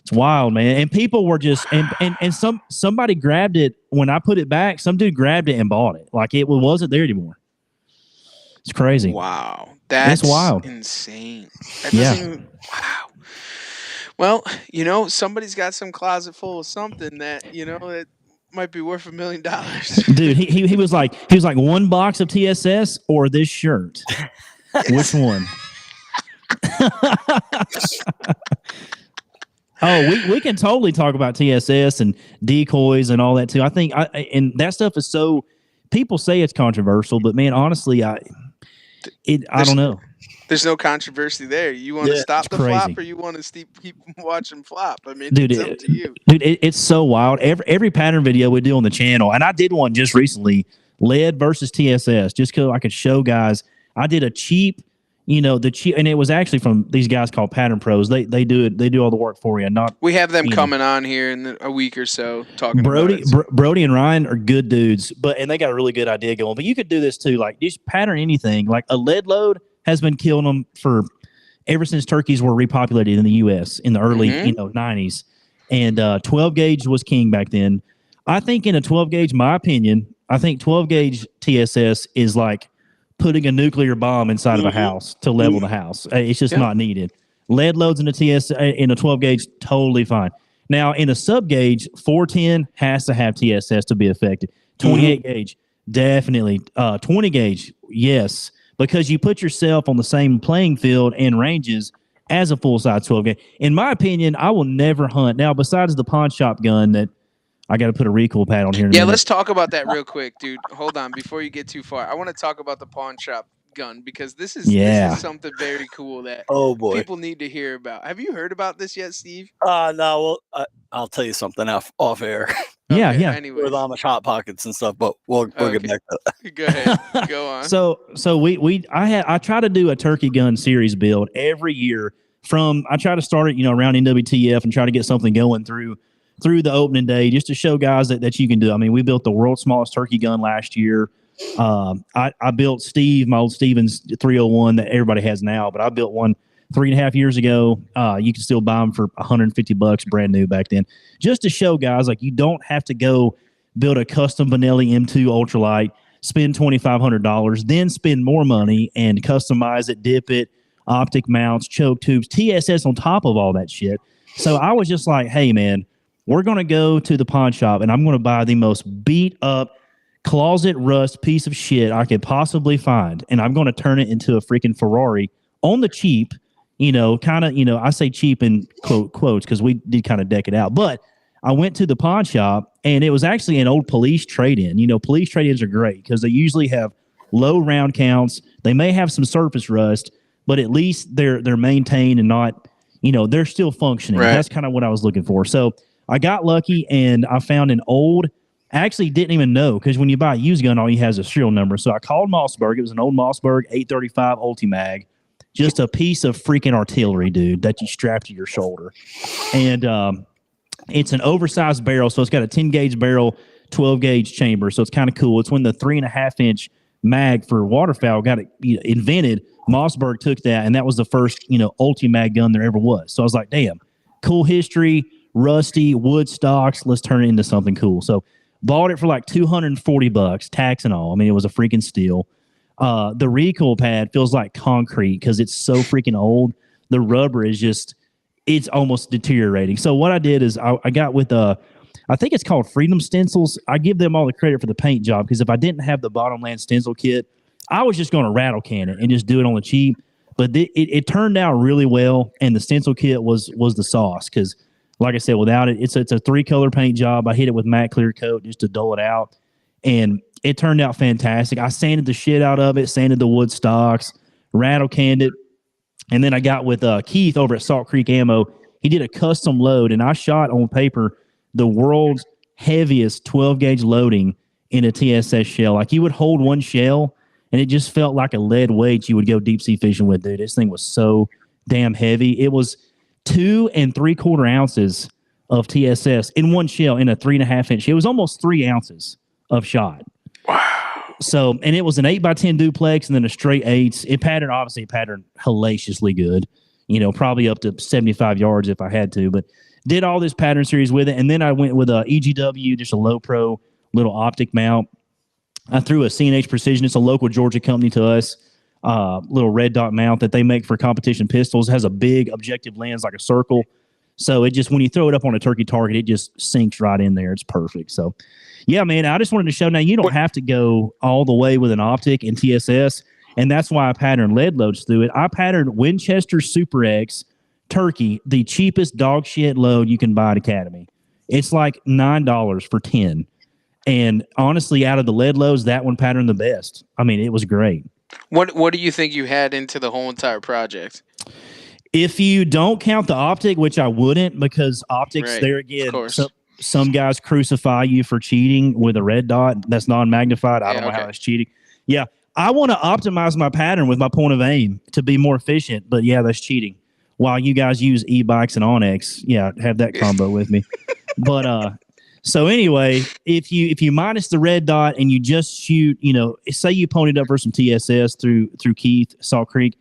It's wild, man. And people were just, and somebody grabbed it. When I put it back, some dude grabbed it and bought it. Like it wasn't there anymore. It's crazy. Wow. That's wild. Insane. That doesn't even, wow. Well, somebody's got some closet full of something that, that might be worth $1 million. Dude, he was like one box of TSS or this shirt. Which one? Oh, we can totally talk about TSS and decoys and all that too. I think and that stuff is so, people say it's controversial, but man, honestly, I don't know. There's no controversy there. You want to stop the crazy. flop, or you want to keep watching flop? I mean, dude, it's up to you. Dude, it's so wild. Every pattern video we do on the channel, and I did one just recently, lead versus TSS, just because I could show guys. I did a cheap, the cheap, and it was actually from these guys called Pattern Pros. They do it. They do all the work for you. We have them coming on here in a week or so talking. Brody and Ryan are good dudes, and they got a really good idea going. But you could do this too, like just pattern anything, like a lead load has been killing them for ever since turkeys were repopulated in the U.S. in the early 90s, and 12 gauge was king back then. I think in a 12 gauge, my opinion, I think 12 gauge TSS is like putting a nuclear bomb inside of a house to level the house. It's just not needed. Lead loads in a 12 gauge, totally fine. Now in a sub gauge, 410 has to have TSS to be effective. 28 gauge, definitely. 20 gauge, yes. Because you put yourself on the same playing field and ranges as a full-size 12 gauge. In my opinion, I will never hunt. Now, besides the pawn shop gun that I got to put a recoil pad on here. Yeah, let's talk about that real quick, dude. Hold on. Before you get too far, I want to talk about the pawn shop gun because this is something very cool that people need to hear about. Have you heard about this yet, Steve? No. Well, I'll tell you something off air. Yeah. Anyways. With Amish hot pockets and stuff, but we'll get back to that. Go ahead. Go on. So I try to do a turkey gun series build every year. I try to start it, around NWTF and try to get something going through the opening day just to show guys that you can do. I mean, we built the world's smallest turkey gun last year. I built my old Stevens 301 that everybody has now, but I built one 3.5 years ago. You can still buy them for $150 brand new back then, just to show guys like you don't have to go build a custom Benelli M2 ultralight, spend $2,500, then spend more money and customize it, dip it, optic mounts, choke tubes, TSS on top of all that shit. So I was just like, hey man, we're going to go to the pawn shop and I'm going to buy the most beat up closet rust piece of shit I could possibly find. And I'm going to turn it into a freaking Ferrari on the cheap, kind of, I say cheap in quotes because we did kind of deck it out. But I went to the pawn shop and it was actually an old police trade-in. Police trade-ins are great because they usually have low round counts. They may have some surface rust, but at least they're maintained and not, they're still functioning. Right. That's kind of what I was looking for. So I got lucky and I found an old. I actually didn't even know because when you buy a used gun, all you have is a serial number. So I called Mossberg. It was an old Mossberg 835 Ultimag. Just a piece of freaking artillery, dude, that you strap to your shoulder. And it's an oversized barrel. So it's got a 10 gauge barrel, 12 gauge chamber. So it's kind of cool. It's when the 3.5 inch mag for waterfowl got invented. Mossberg took that, and that was the first, Ultimag gun there ever was. So I was like, damn, cool history, rusty, wood stocks. Let's turn it into something cool. So bought it for like $240, tax and all. I mean, it was a freaking steal. The recoil pad feels like concrete because it's so freaking old. The rubber is it's almost deteriorating. So what I did is I got with I think it's called Freedom Stencils. I give them all the credit for the paint job because if I didn't have the Bottomland stencil kit, I was just going to rattle can it and just do it on the cheap. But it turned out really well, and the stencil kit was the sauce because, like I said, without it, it's a 3-color paint job. I hit it with matte clear coat just to dull it out, and it turned out fantastic. I sanded the shit out of it, sanded the wood stocks, rattle canned it. And then I got with Keith over at Salt Creek Ammo. He did a custom load, and I shot on paper the world's heaviest 12-gauge loading in a TSS shell. Like, you would hold one shell, and it just felt like a lead weight you would go deep-sea fishing with, dude. This thing was so damn heavy. It was 2 3/4 ounces of TSS in one shell in a 3.5 inch. It was almost 3 ounces of shot. Wow. So, and it was an 8x10 duplex and then a straight 8s. It patterned hellaciously good, probably up to 75 yards if I had to, but did all this pattern series with it. And then I went with a EGW, just a low pro little optic mount. I threw a C&H Precision. It's a local Georgia company to us. Little red dot mount that they make for competition pistols. It has a big objective lens like a circle. So it just, when you throw it up on a turkey target, it just sinks right in there. It's perfect. So, yeah, man, I just wanted to show now you don't have to go all the way with an optic and TSS, and that's why I patterned lead loads through it. I patterned Winchester Super X turkey, the cheapest dog shit load you can buy at Academy. It's like $9 for 10. And honestly, out of the lead loads, that one patterned the best. I mean, it was great. What do you think you had into the whole entire project? If you don't count the optic, which I wouldn't, because optics, Right, there again, some guys crucify you for cheating with a red dot that's non-magnified. I don't know how that's cheating. Yeah, I want to optimize my pattern with my point of aim to be more efficient, but yeah, that's cheating. While you guys use e-bikes and Onyx, yeah, have that combo with me. But so anyway, if you minus the red dot and you just shoot, say you ponied up for some TSS through Keith, Salt Creek,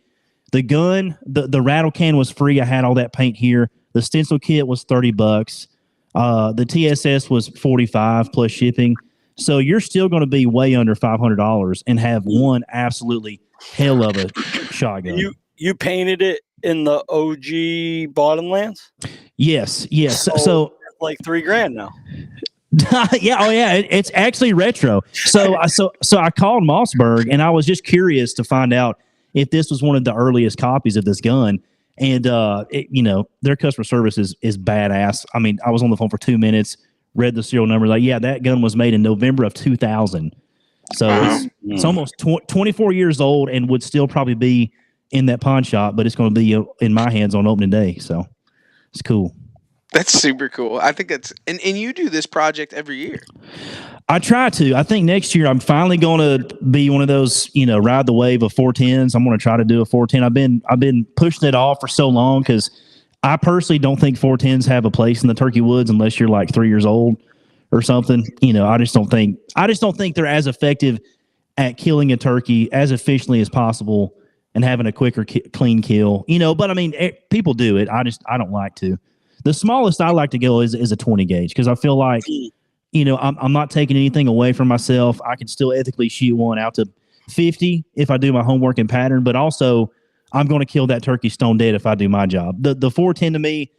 the gun, the rattle can was free. I had all that paint here. The stencil kit was $30. The TSS was $45 plus shipping. So you're still going to be way under $500 and have one absolutely hell of a shotgun. You painted it in the OG Bottomlands? Yes. So like $3,000 now. Yeah, oh yeah, it's actually retro. So I called Mossberg and I was just curious to find out if this was one of the earliest copies of this gun. And their customer service is badass. I mean, I was on the phone for 2 minutes, read the serial number, like, yeah, that gun was made in November of 2000. So it's almost 24 years old and would still probably be in that pawn shop, but it's going to be in my hands on opening day. So it's cool. That's super cool. I think that's and you do this project every year. I try to. I think next year I'm finally going to be one of those, ride the wave of 410s. I'm going to try to do a 410. I've been pushing it off for so long because I personally don't think 410s have a place in the turkey woods unless you're like 3 years old or something. I just don't think they're as effective at killing a turkey as efficiently as possible and having a quicker clean kill. But I mean, people do it. I don't like to. The smallest I like to go is a 20 gauge because I feel like, I'm not taking anything away from myself. I can still ethically shoot one out to 50 if I do my homework and pattern, but also I'm going to kill that turkey stone dead if I do my job. The 410 to me,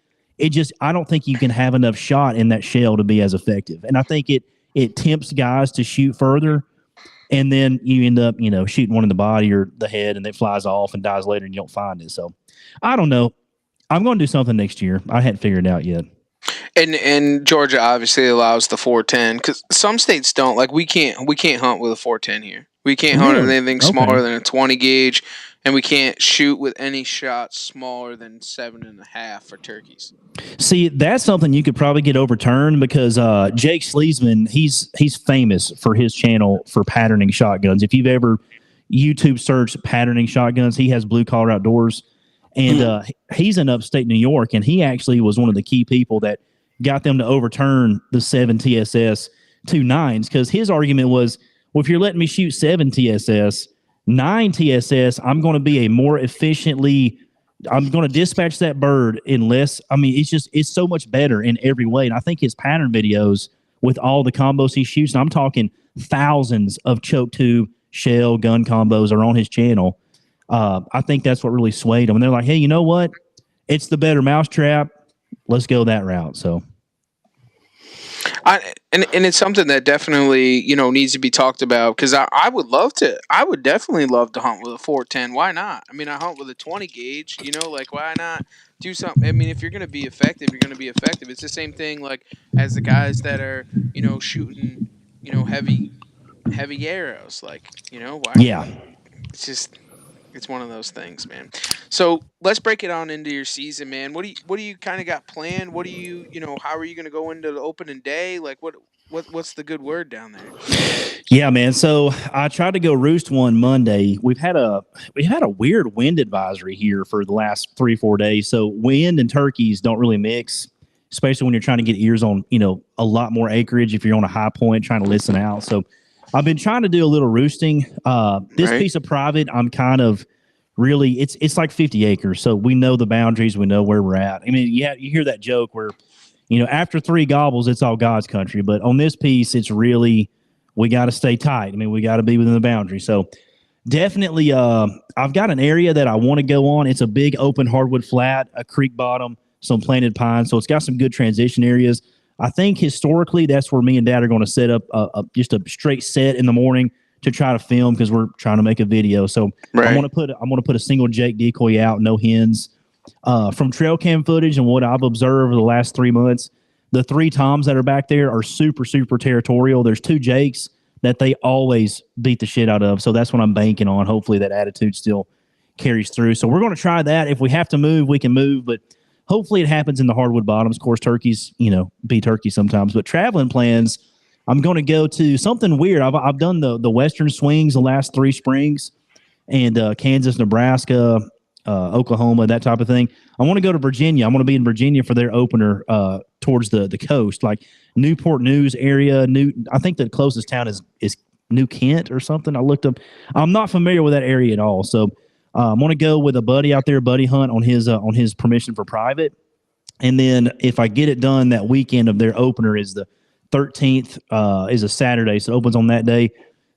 I don't think you can have enough shot in that shell to be as effective. And I think it tempts guys to shoot further. and then you end up, shooting one in the body or the head, and it flies off and dies later, and you don't find it. So I don't know. I'm going to do something next year. I hadn't figured it out yet. And Georgia obviously allows the 410 because some states don't. Like we can't hunt with a 410 here. We can't hunt with Really? anything smaller than a 20 gauge, and we can't shoot with any shots smaller than 7.5 for turkeys. See, that's something you could probably get overturned because Jake Sleesman, he's famous for his channel for patterning shotguns. If you've ever YouTube searched patterning shotguns, he has Blue Collar Outdoors, and he's in upstate New York, and he actually was one of the key people that got them to overturn the 7 TSS 2.9s because his argument was, well, if you're letting me shoot 7 TSS, 9 TSS, I'm going to be a more efficiently, I'm going to dispatch that bird in less. I mean, it's so much better in every way. And I think his pattern videos with all the combos he shoots, and I'm talking thousands of choke tube, shell, gun combos are on his channel. I think that's what really swayed them. And they're like, hey, you know what? It's the better mousetrap. Let's go that route. So. And it's something that definitely needs to be talked about because I would definitely love to hunt with a 410. Why not? I mean, I hunt with a 20 gauge. Like why not do something? I mean, if you're gonna be effective, you're gonna be effective. It's the same thing like as the guys that are shooting heavy arrows. Like why? Yeah. It's one of those things, man. So let's break it on into your season, man. What do you kind of got planned? What do you how are you going to go into the opening day? Like what's the good word down there? Yeah, man. So I tried to go roost one Monday. We had a weird wind advisory here for the last 3-4 days. So wind and turkeys don't really mix, especially when you're trying to get ears on, a lot more acreage if you're on a high point trying to listen out. So I've been trying to do a little roosting. This piece of private, I'm kind of really, it's like 50 acres. So we know the boundaries. We know where we're at. I mean, you hear that joke where, after 3 gobbles, it's all God's country. But on this piece, it's really, we got to stay tight. I mean, we got to be within the boundary. So definitely, I've got an area that I want to go on. It's a big open hardwood flat, a creek bottom, some planted pines. So it's got some good transition areas. I think historically that's where me and Dad are going to set up just a straight set in the morning to try to film because we're trying to make a video. So I want to put a single Jake decoy out, no hens. From trail cam footage and what I've observed over the last 3 months, the 3 toms that are back there are super, super territorial. There's 2 Jakes that they always beat the shit out of. So that's what I'm banking on. Hopefully that attitude still carries through. So we're going to try that. If we have to move, we can move, but hopefully it happens in the hardwood bottoms. Of course, turkeys, be turkey sometimes. But traveling plans, I'm going to go to something weird. I've done the western swings the last 3 springs, and Kansas, Nebraska, Oklahoma, that type of thing. I want to go to Virginia. I'm going to be in Virginia for their opener towards the coast, like Newport News area. I think the closest town is New Kent or something. I looked up. I'm not familiar with that area at all, so. I'm going to go with a buddy out there, buddy hunt on his permission for private. And then if I get it done that weekend of their opener is the 13th, is a Saturday. So it opens on that day.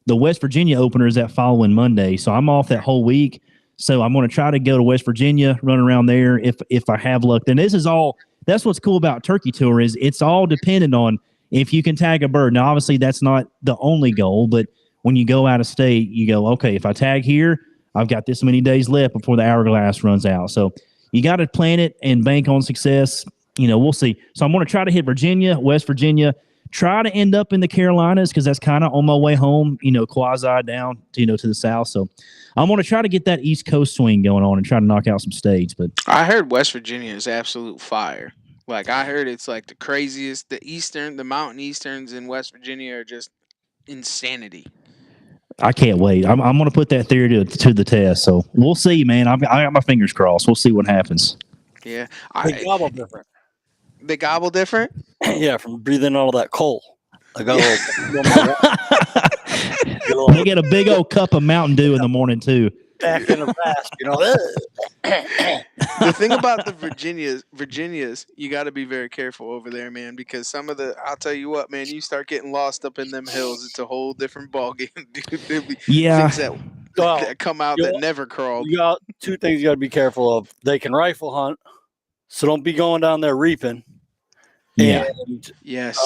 The West Virginia opener is that following Monday. So I'm off that whole week. So I'm going to try to go to West Virginia, run around there if I have luck. Then that's what's cool about Turkey Tour is it's all dependent on if you can tag a bird. Now, obviously that's not the only goal, but when you go out of state, you go, okay, if I tag here, I've got this many days left before the hourglass runs out. So you got to plan it and bank on success. We'll see. So I'm going to try to hit Virginia, West Virginia, try to end up in the Carolinas because that's kind of on my way home, quasi down, to the south. So I'm going to try to get that East Coast swing going on and try to knock out some states. But I heard West Virginia is absolute fire. Like I heard it's like the craziest. The mountain easterns in West Virginia are just insanity. I can't wait. I'm going to put that theory to the test. So we'll see, man. I got my fingers crossed. We'll see what happens. Yeah. They gobble different. They gobble different? Yeah, from breathing all that coal. I got They get a big old cup of Mountain Dew in the morning, too. Back in the past, The thing about the Virginias, you got to be very careful over there, man, because I'll tell you what, man, you start getting lost up in them hills, it's a whole different ballgame, dude. There'll be things that come out that never crawled. You got 2 things you got to be careful of. They can rifle hunt, so don't be going down there reaping. Yeah. And Yes.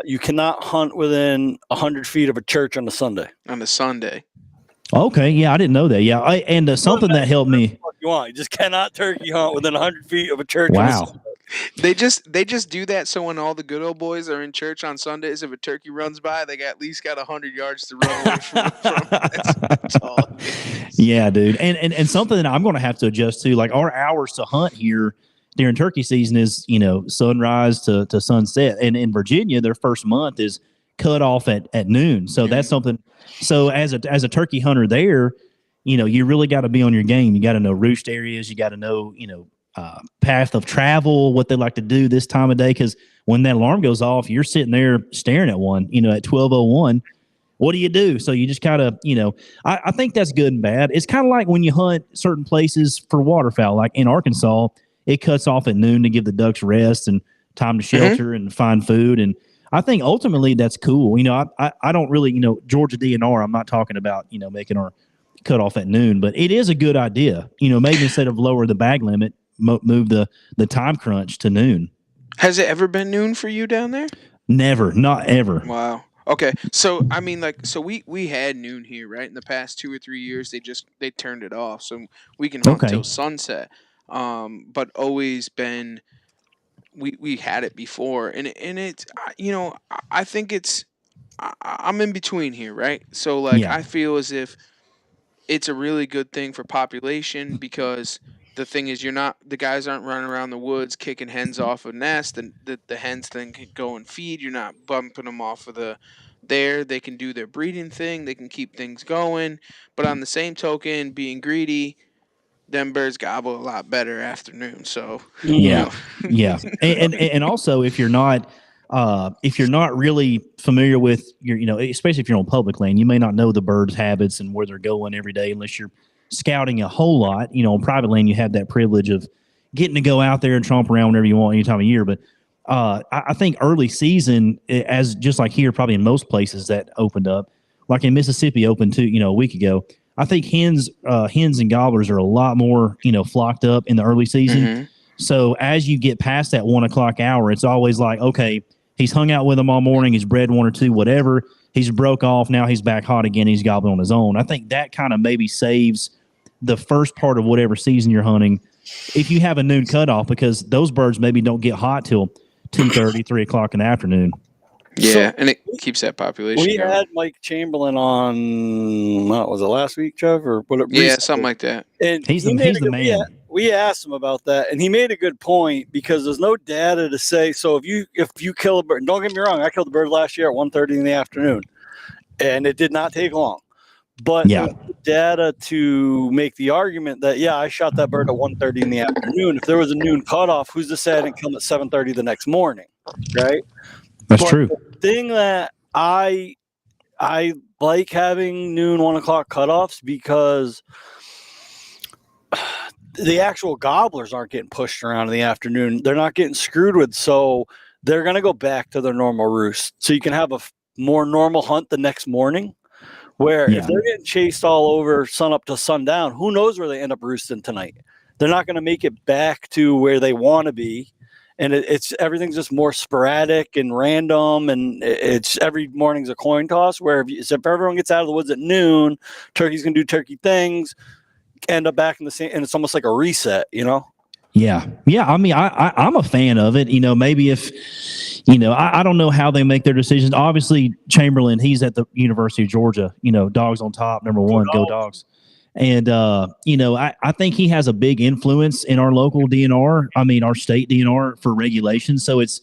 you cannot hunt within 100 feet of a church on a Sunday. On a Sunday. Okay. Yeah, I didn't know that. Yeah, and something that helped me. You want? You just cannot turkey hunt within 100 feet of a church on a Wow. Sunday. They just do that so when all the good old boys are in church on Sundays, if a turkey runs by, they got at least got 100 yards to run away from. That's all it is. Yeah, dude. And something that I'm going to have to adjust to, like our hours to hunt here during turkey season is, sunrise to sunset. And in Virginia, their first month is cut off at noon. So that's something. So as a turkey hunter there, you really got to be on your game. You got to know roost areas. You got to know, path of travel, what they like to do this time of day. Because when that alarm goes off, you're sitting there staring at one, at 12:01. What do you do? So you just kind of, I think that's good and bad. It's kind of like when you hunt certain places for waterfowl, like in Arkansas, it cuts off at noon to give the ducks rest and time to shelter and find food. And I think ultimately that's cool. I don't really, Georgia DNR, I'm not talking about, making our cut off at noon, but it is a good idea. Maybe instead of lower the bag limit, move the time crunch to noon. Has it ever been noon for you down there? Never, not ever. Wow. Okay. So I mean, so we had noon here, right? In the past 2 or 3 years, they turned it off, so we can hunt till sunset. But always been we had it before, and it's I think I'm in between here, right? So like Yeah. I feel as if it's a really good thing for population because the thing is the guys aren't running around the woods kicking hens off a nest and the hens then can go and feed. You're not bumping them off of they can do their breeding thing, they can keep things going, but on the same token, being greedy, them birds gobble a lot better afternoon. So Yeah. Yeah. And also if you're not really familiar with especially if you're on public land, you may not know the birds' habits and where they're going every day unless you're scouting a whole lot. On private land, you have that privilege of getting to go out there and tromp around whenever you want any time of year. But I think early season, as just like here, probably in most places that opened up, like in Mississippi opened too, a week ago. I think hens and gobblers are a lot more, flocked up in the early season. So as you get past that 1 o'clock hour, it's always like, okay, he's hung out with them all morning. He's bred one or two, whatever. He's broke off. Now he's back hot again. He's gobbling on his own. I think that kind of maybe saves the first part of whatever season you're hunting if you have a noon cutoff, because those birds maybe don't get hot till 2:30, 3 o'clock in the afternoon. Yeah, and it keeps that population We going. had Mike Chamberlain on, what was it, last week, Trev? Or what? Yeah, something like that. And He's the man. We asked him about that, and he made a good point because there's no data to say. So if you kill a bird, don't get me wrong, I killed a bird last year at 1:30 in the afternoon, and it did not take long. But there's no data to make the argument that I shot that bird at 1:30 in the afternoon. If there was a noon cutoff, who's to say I didn't come at 7:30 the next morning, right? That's true. The thing that I like having noon, 1 o'clock cutoffs because the actual gobblers aren't getting pushed around in the afternoon. They're not getting screwed with, so they're going to go back to their normal roost. So you can have a more normal hunt the next morning, where if they're getting chased all over sun up to sundown, who knows where they end up roosting tonight? They're not going to make it back to where they want to be. And it's everything's just more sporadic and random, and it's every morning's a coin toss. Where if everyone gets out of the woods at noon, turkeys can do turkey things, end up back in the same, and it's almost like a reset, Yeah. I mean, I'm a fan of it. Maybe if I don't know how they make their decisions. Obviously, Chamberlain, he's at the University of Georgia. Dogs on top, number one, go dogs. And, I think he has a big influence in our local DNR. I mean, our state DNR for regulations. So it's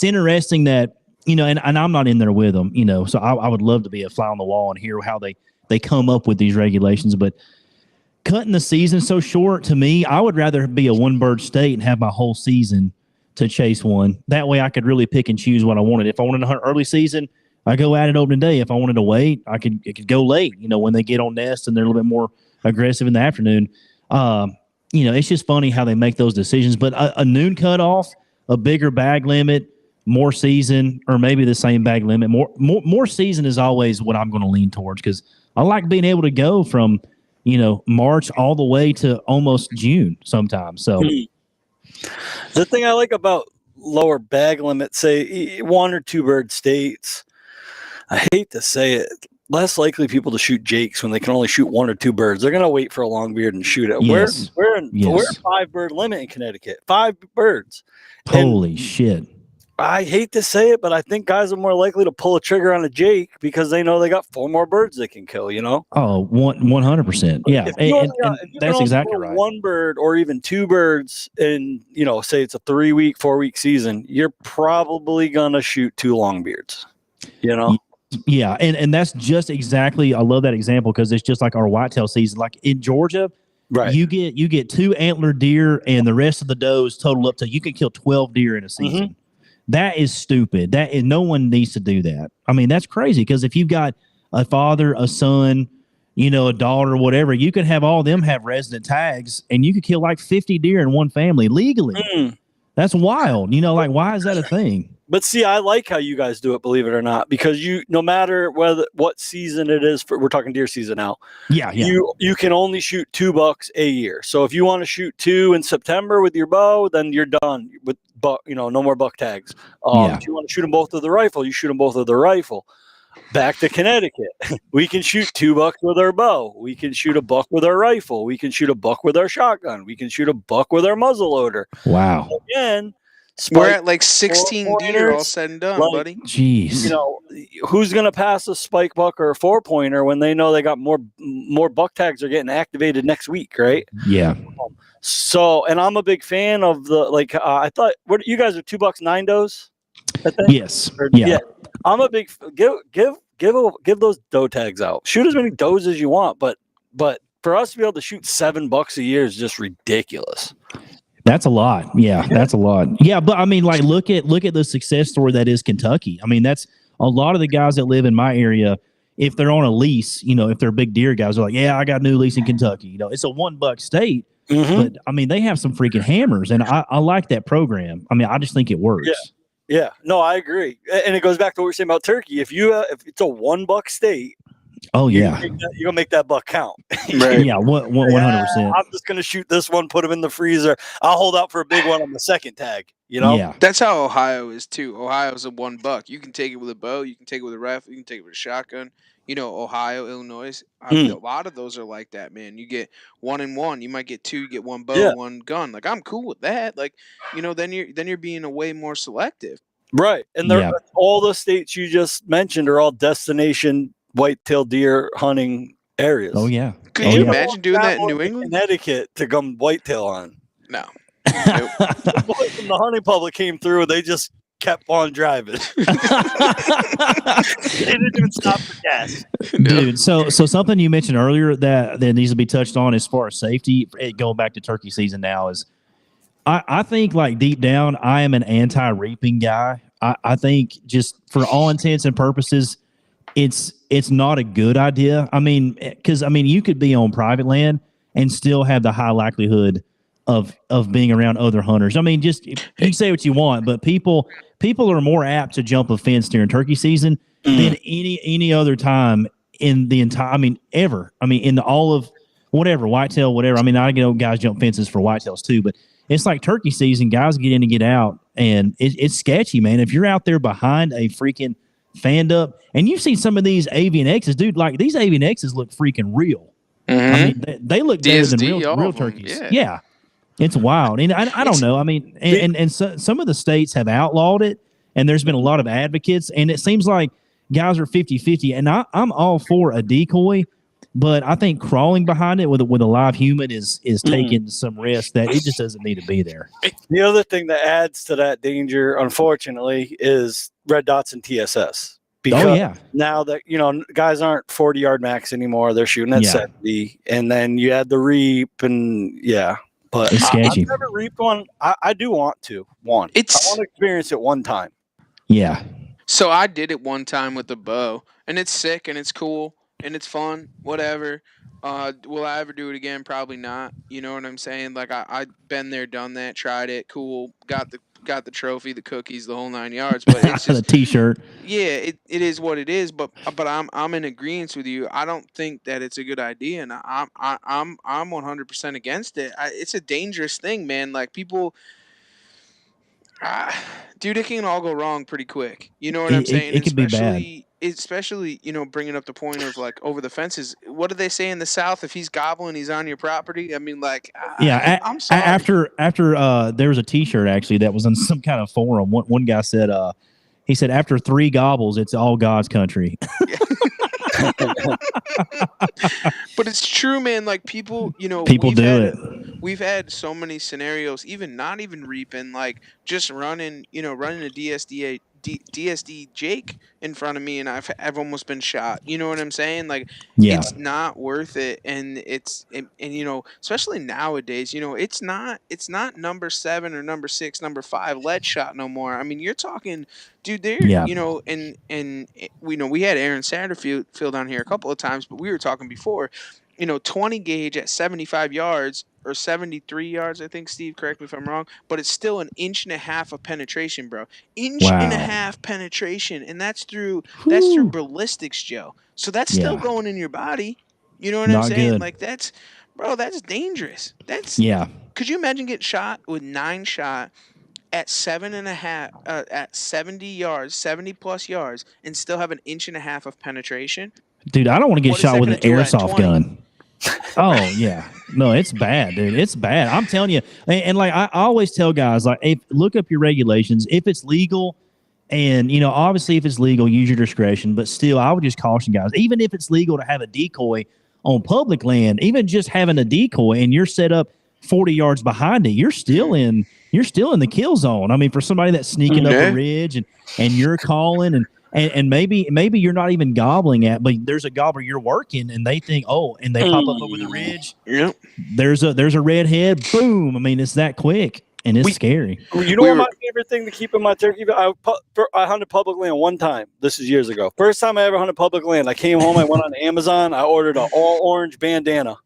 interesting that, and I'm not in there with them, so I would love to be a fly on the wall and hear how they come up with these regulations. But cutting the season so short, to me, I would rather be a one bird state and have my whole season to chase one. That way I could really pick and choose what I wanted. If I wanted to hunt early season, I go at it opening day. If I wanted to wait, it could go late, when they get on nest and they're a little bit more aggressive in the afternoon. It's just funny how they make those decisions. But a noon cutoff, a bigger bag limit, more season, or maybe the same bag limit, more season is always what I'm going to lean towards, because I like being able to go from, March all the way to almost June sometimes. So the thing I like about lower bag limit, say 1 or 2 bird states, I hate to say it, less likely people to shoot jakes when they can only shoot 1 or 2 birds. They're going to wait for a longbeard and shoot it. Yes. We're Yes. a 5 bird limit in Connecticut. 5 birds. Holy shit. I hate to say it, but I think guys are more likely to pull a trigger on a jake because they know they got 4 more birds they can kill, you know? Oh, 100%. Yeah. If you That's can exactly pull right. 1 bird or even 2 birds in, you know, say it's a 3-week, 4-week season, you're probably going to shoot 2 longbeards, you know? Yeah. And that's just exactly, I love that example because it's just like our whitetail season. Like in Georgia, Right. you get 2 antler deer and the rest of the does total up to, you can kill 12 deer in a season. Mm-hmm. That is stupid. That is, no one needs to do that. I mean, that's crazy because if you've got a father, a son, you know, a daughter, whatever, you could have all of them have resident tags and you could kill like 50 deer in one family legally. That's wild. You know, like, why is that a thing? But see, I like how you guys do it, believe it or not, because you, no matter what season it is, we're talking deer season now. Yeah. You can only shoot 2 bucks a year. So if you want to shoot 2 in September with your bow, then you're done with buck. You know, no more buck tags. If you want to shoot them both with the rifle, you shoot them both with the rifle. Back to Connecticut, we can shoot 2 bucks with our bow. We can shoot a buck with our rifle. We can shoot a buck with our shotgun. We can shoot a buck with our muzzle loader. Wow. Again, we're at like 16 deer all said and done, buddy. Jeez. You know, who's going to pass a spike buck or a 4-pointer when they know they got more buck tags are getting activated next week, right? Yeah. So, and I'm a big fan of the, like, I thought, what you guys are 2 bucks, 9 does? Yes. Yeah. I'm a big, give those doe tags out. Shoot as many does as you want, but for us to be able to shoot 7 bucks a year is just ridiculous. That's a lot. Yeah, that's a lot. Yeah, but I mean, like, look at the success story that is Kentucky. I mean, that's a lot of the guys that live in my area. If they're on a lease, you know, if they're big deer guys, are like, yeah, I got a new lease in Kentucky. You know, it's a $1 state, but I mean, they have some freaking hammers, and I like that program. I mean, I just think it works. Yeah. No, I agree, and it goes back to what we we're saying about turkey. If it's a $1 state. Oh yeah, you're gonna make that buck count. Right. Yeah, 100%. I'm just gonna shoot this one, put him in the freezer. I'll hold out for a big one on the second tag. You know, yeah, that's how Ohio is too. Ohio's a $1. You can take it with a bow, you can take it with a rifle, you can take it with a shotgun. You know, Ohio, Illinois, a lot of those are like that, man. You get 1 and 1. You might get 2. You get 1 bow, 1 gun. Like, I'm cool with that. Like, you know, then you're being a way more selective. Right, and all the states you just mentioned are all destination whitetail deer hunting areas. Oh yeah. Could you imagine doing that in New England? Connecticut to come whitetail on? No. The boys from the hunting public came through. They just kept on driving. They didn't even stop for gas. Dude, so something you mentioned earlier that needs to be touched on as far as safety, going back to turkey season now, is I think, like, deep down, I am an anti-reaping guy. I think, just for all intents and purposes, it's not a good idea. I mean, because you could be on private land and still have the high likelihood of being around other hunters. I mean, just, you can say what you want, but people are more apt to jump a fence during turkey season than any other time in the entire. I mean, ever. I mean, in all of whatever, whitetail, whatever. I mean, I know guys jump fences for whitetails too, but it's like turkey season. Guys get in and get out, and it's sketchy, man. If you're out there behind a freaking fanned up, and you've seen some of these avian X's, dude. Like, these avian X's look freaking real. I mean, they look better than real turkeys. Yeah, it's wild. And I don't know. I mean, and so, some of the states have outlawed it, and there's been a lot of advocates, and it seems like guys are 50-50. And I'm all for a decoy, but I think crawling behind it with a live human is taking some risk that it just doesn't need to be there. The other thing that adds to that danger, unfortunately, is red dots and TSS. Because now that, you know, guys aren't 40-yard max anymore, they're shooting at 70, and then you add the reap, and but it's sketchy. I've never reaped one. I do want to. I want to experience it one time. Yeah. So I did it one time with the bow, and it's sick, and it's cool, and it's fun, whatever. Will I ever do it again? Probably not. You know what I'm saying? Like, I've been there, done that, tried it, cool, got the trophy, the cookies, the whole 9 yards. But it's just the T-shirt. Yeah, it is what it is. But I'm in agreement with you. I don't think that it's a good idea, and I'm 100% against it. It's a dangerous thing, man. Like, people. Dude, it can all go wrong pretty quick. You know what I'm saying? It And could be bad. especially, bringing up the point of like over the fences. What do they say in the South? If he's gobbling, he's on your property. I mean, like, Yeah, I'm sorry. after there was a T-shirt actually that was on some kind of forum. One guy said, he said after 3 gobbles, it's all God's country. But it's true, man. Like people, People do it. we've had so many scenarios, even not even reaping, like just running, running a DSD Jake in front of me, and I've almost been shot. You know what I'm saying? Like Yeah, it's not worth it, and especially nowadays, it's not number 7 or number 6, number 5 lead shot no more. I mean, you're talking, dude. There, yeah, we had Aaron Satterfield on here a couple of times, but we were talking before. 20 gauge at 75 yards or 73 yards, I think, Steve, correct me if I'm wrong, but it's still an inch and a half of penetration, bro. Inch and a wow, half penetration, and that's through Whew. ballistics, Joe. So that's still Yeah, going in your body. You know what I'm not saying? good. Like that's dangerous. Yeah, Could you imagine getting shot with 9 shot at 7.5, at 70 yards, 70 plus yards, and still have an inch and a half of penetration? dude, I don't want to get What is shot that with going an to do at airsoft 20? gun. Oh yeah, no, it's bad, dude. It's bad. I'm telling you. And like I always tell guys, like, look up your regulations. If it's legal, and obviously, if it's legal, use your discretion. But still, I would just caution guys. Even if it's legal to have a decoy on public land, even just having a decoy, and you're set up 40 yards behind it, you're still in. You're still in the kill zone. I mean, for somebody that's sneaking up a Yeah. ridge and you're calling and maybe you're not even gobbling at, but there's a gobbler you're working, and they think, oh, and they pop up over the ridge. Yep. There's a red head. Boom. I mean, it's that quick, and it's We scary. You know we what were my favorite thing to keep in my turkey? I hunted public land one time. This is years ago. First time I ever hunted public land. I came home. I went on Amazon. I ordered an all orange bandana,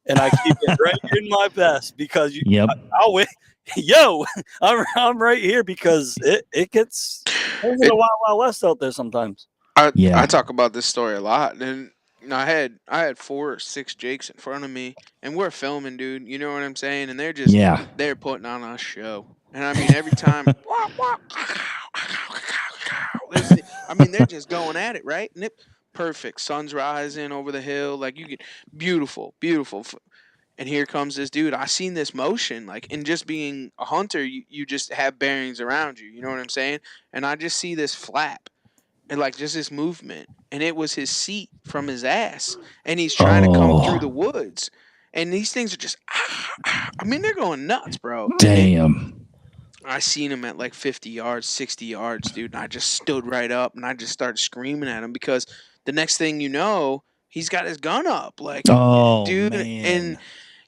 and I keep it right in my vest because Yep. I'll wait. Yo, I'm right here because it gets a wild west out there sometimes. I talk about this story a lot, and I had 4 or 6 Jakes in front of me, and we're filming, dude. You know what I'm saying? And Yeah. they're putting on a show, and I mean every time, they're just going at it, right? And perfect. Sun's rising over the hill, like you get beautiful, beautiful. And here comes this dude. I seen this motion, like, and just being a hunter, you just have bearings around you. You know what I'm saying? And I just see this flap and like just this movement, and it was his seat from his ass, and he's trying to come through the woods, and these things are just, I mean, they're going nuts, bro. Damn. I seen him at like 50 yards, 60 yards, dude, and I just stood right up and I just started screaming at him because the next thing you know, he's got his gun up, like, Oh dude, man. and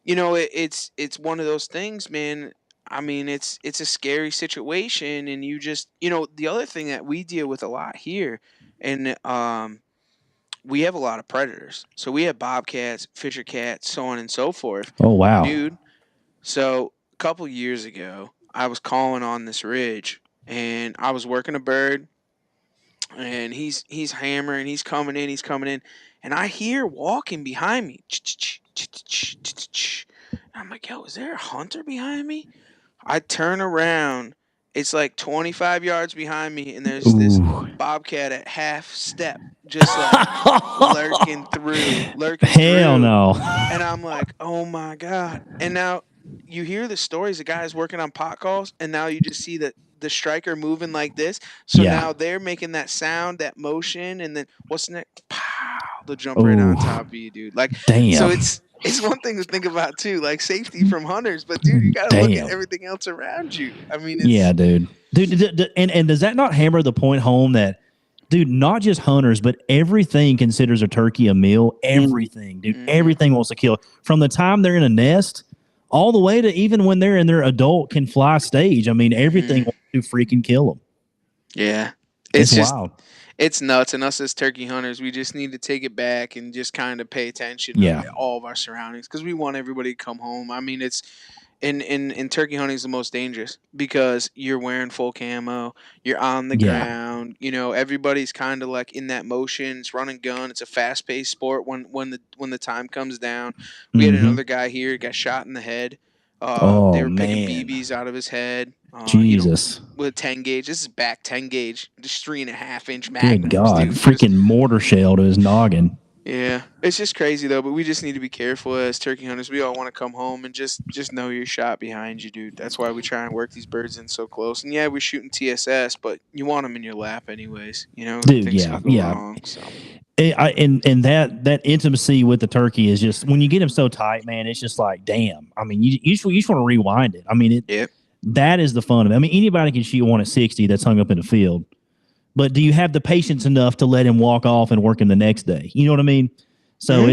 it's one of those things, man. I mean, it's a scary situation, and you just, the other thing that we deal with a lot here, and we have a lot of predators. So we have bobcats, fisher cats, so on and so forth, Oh wow. dude. So a couple years ago, I was calling on this ridge, and I was working a bird, and he's hammering, he's coming in, and I hear walking behind me. I'm like, yo, is there a hunter behind me? I turn around. It's like 25 yards behind me, and there's this Ooh. bobcat at half step, just like lurking through. Hell no. And I'm like, oh my God. And now you hear the stories of guys working on pot calls, and now you just see the striker moving like this. So Yeah. now they're making that sound, that motion, and then what's next? Pow! They'll jump right on top of you, dude. Like, Damn. so it's one thing to think about too, like safety from hunters, but dude, you gotta look at everything else around you. I mean, yeah, dude. And does that not hammer the point home that, dude, not just hunters, but everything considers a turkey a meal. Everything, dude. Everything wants to kill. From the time they're in a nest all the way to even when they're in their adult can fly stage. I mean, everything wants to freaking kill them. Yeah. It's just wild. It's nuts, and us as turkey hunters, we just need to take it back and just kind of pay attention to all of our surroundings because we want everybody to come home. I mean, it's in turkey hunting is the most dangerous because you're wearing full camo, you're on the ground, everybody's kind of like in that motion. It's run and gun. It's a fast paced sport. When the time comes down, we had another guy here got shot in the head. They were picking BBs out of his head. Jesus. With 10 gauge. This is back 10 gauge, just 3.5-inch Good magnums, God. dude. Freaking mortar shell to his noggin. Yeah, it's just crazy though. But we just need to be careful as turkey hunters. We all want to come home and just know your shot behind you, dude. That's why we try and work these birds in so close. And yeah, we're shooting TSS, but you want them in your lap anyways. Dude, Things yeah, can go yeah. wrong. So. And that intimacy with the turkey is just, when you get him so tight, man, it's just like, damn. I mean, you just want to rewind it. I mean, that is the fun of it. I mean, anybody can shoot one at 60 that's hung up in the field, but do you have the patience enough to let him walk off and work him the next day? You know what I mean? So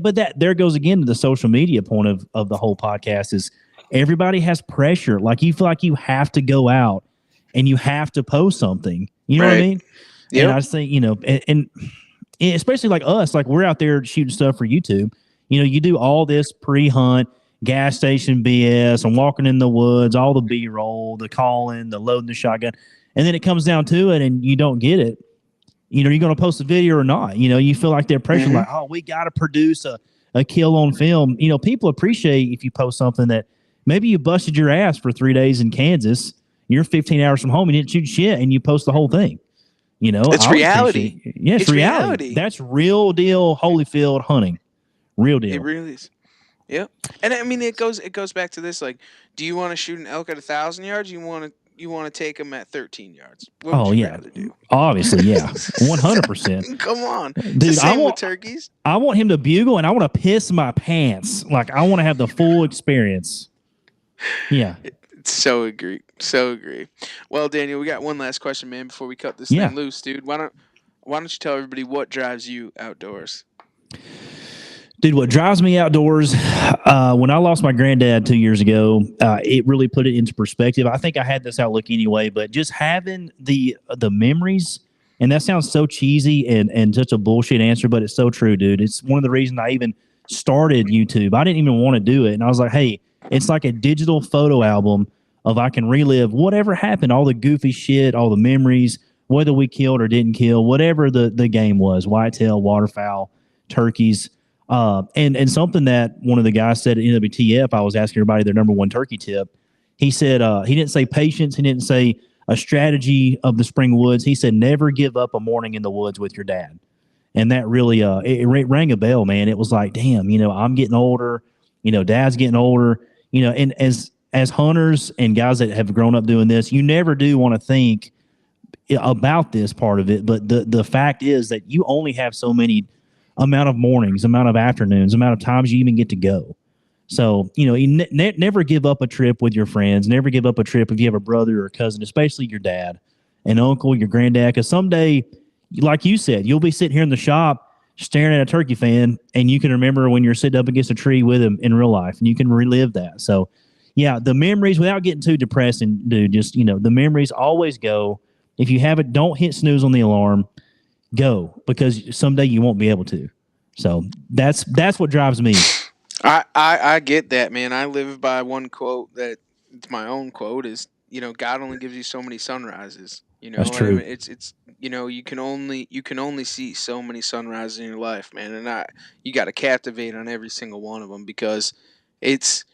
but there goes again to the social media point of the whole podcast is everybody has pressure. Like, you feel like you have to go out and you have to post something. You know what I mean? Yep. And I think, and especially like us, like we're out there shooting stuff for YouTube. You do all this pre-hunt, gas station BS, and walking in the woods, all the B-roll, the calling, the loading the shotgun, and then it comes down to it, and you don't get it. You're going to post a video or not? You feel like they're pressured, like, oh, we got to produce a kill on film. People appreciate if you post something that maybe you busted your ass for 3 days in Kansas. You're 15 hours from home, you didn't shoot shit, and you post the whole thing. It's reality. Yeah, it's reality. That's real deal Holyfield hunting. Real deal. It really is. Yep. And I mean, it goes back to this. Like, do you want to shoot an elk at 1,000 yards? You want to take them at 13 yards? What would you rather do? Obviously, yeah, 100%. Come on, dude. Same with turkeys. I want him to bugle, and I want to piss my pants. Like, I want to have the full experience. Yeah. So agree. Well, Daniel, we got one last question, man, before we cut this thing loose, dude. Why don't you tell everybody what drives you outdoors? Dude, what drives me outdoors, when I lost my granddad 2 years ago, it really put it into perspective. I think I had this outlook anyway, but just having the memories, and that sounds so cheesy and such a bullshit answer, but it's so true, dude. It's one of the reasons I even started YouTube. I didn't even want to do it, and I was like, hey, it's like a digital photo album of I can relive whatever happened, all the goofy shit, all the memories, whether we killed or didn't kill, whatever the game was, whitetail, waterfowl, turkeys. And something that one of the guys said at NWTF, I was asking everybody their number one turkey tip. He said, he didn't say patience. He didn't say a strategy of the spring woods. He said, never give up a morning in the woods with your dad. And that really, it rang a bell, man. It was like, damn, I'm getting older, dad's getting older, and as hunters and guys that have grown up doing this, you never do want to think about this part of it. But the fact is that you only have so many amount of mornings, amount of afternoons, amount of times you even get to go. So, you never give up a trip with your friends. Never give up a trip if you have a brother or a cousin, especially your dad, an uncle, your granddad. Because someday, like you said, you'll be sitting here in the shop staring at a turkey fan, and you can remember when you're sitting up against a tree with him in real life, and you can relive that. So, yeah, the memories, without getting too depressing, dude, just, the memories always go. If you haven't, don't hit snooze on the alarm. Go, because someday you won't be able to. So that's what drives me. I get that, man. I live by one quote that it's my own quote is, God only gives you so many sunrises. That's true. I mean, it's you can only see so many sunrises in your life, man, and you got to captivate on every single one of them, because it's,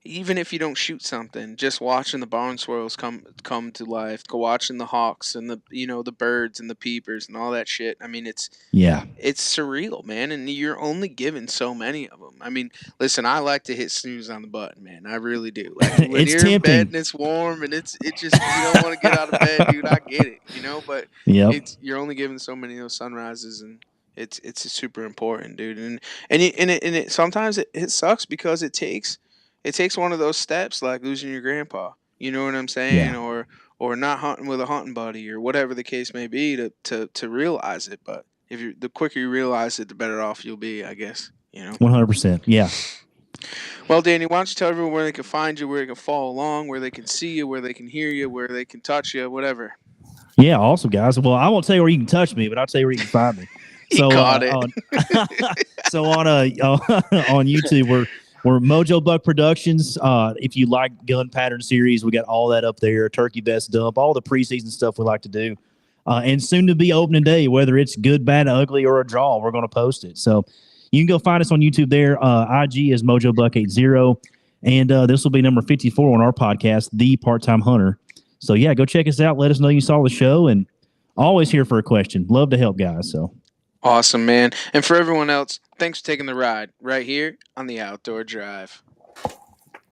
even if you don't shoot something, just watching the barn swirls come to life, watching the hawks and the birds and the peepers and all that shit. I mean, it's surreal, man, and you're only given so many of them. I mean, listen, I like to hit snooze on the button, man. I really do. Like, when it's you're tempting. in bed and it's warm and it just, you don't want to get out of bed, dude. I get it, but you're only given so many of those sunrises, and it's super important, dude. And it sometimes it sucks because it takes one of those steps, like losing your grandpa, you know what I'm saying? Yeah. Or not hunting with a hunting buddy, or whatever the case may be, to realize it. But the quicker you realize it, the better off you'll be, I guess, 100%. Yeah. Well, Danny, why don't you tell everyone where they can find you, where they can follow along, where they can see you, where they can hear you, where they can touch you, whatever. Yeah, awesome, guys. Well, I won't tell you where you can touch me, but I'll tell you where you can find me. So, got it. So on YouTube, we're Mojo Buck Productions. If you like gun pattern series, we got all that up there. Turkey Best Dump, all the preseason stuff we like to do. And soon to be opening day, whether it's good, bad, ugly, or a draw, we're going to post it. So you can go find us on YouTube there. IG is Mojo Buck 80. And this will be number 54 on our podcast, The Part-Time Hunter. So yeah, go check us out. Let us know you saw the show, and always here for a question. Love to help guys. So Awesome, man. And for everyone else, thanks for taking the ride right here on the Outdoor Drive.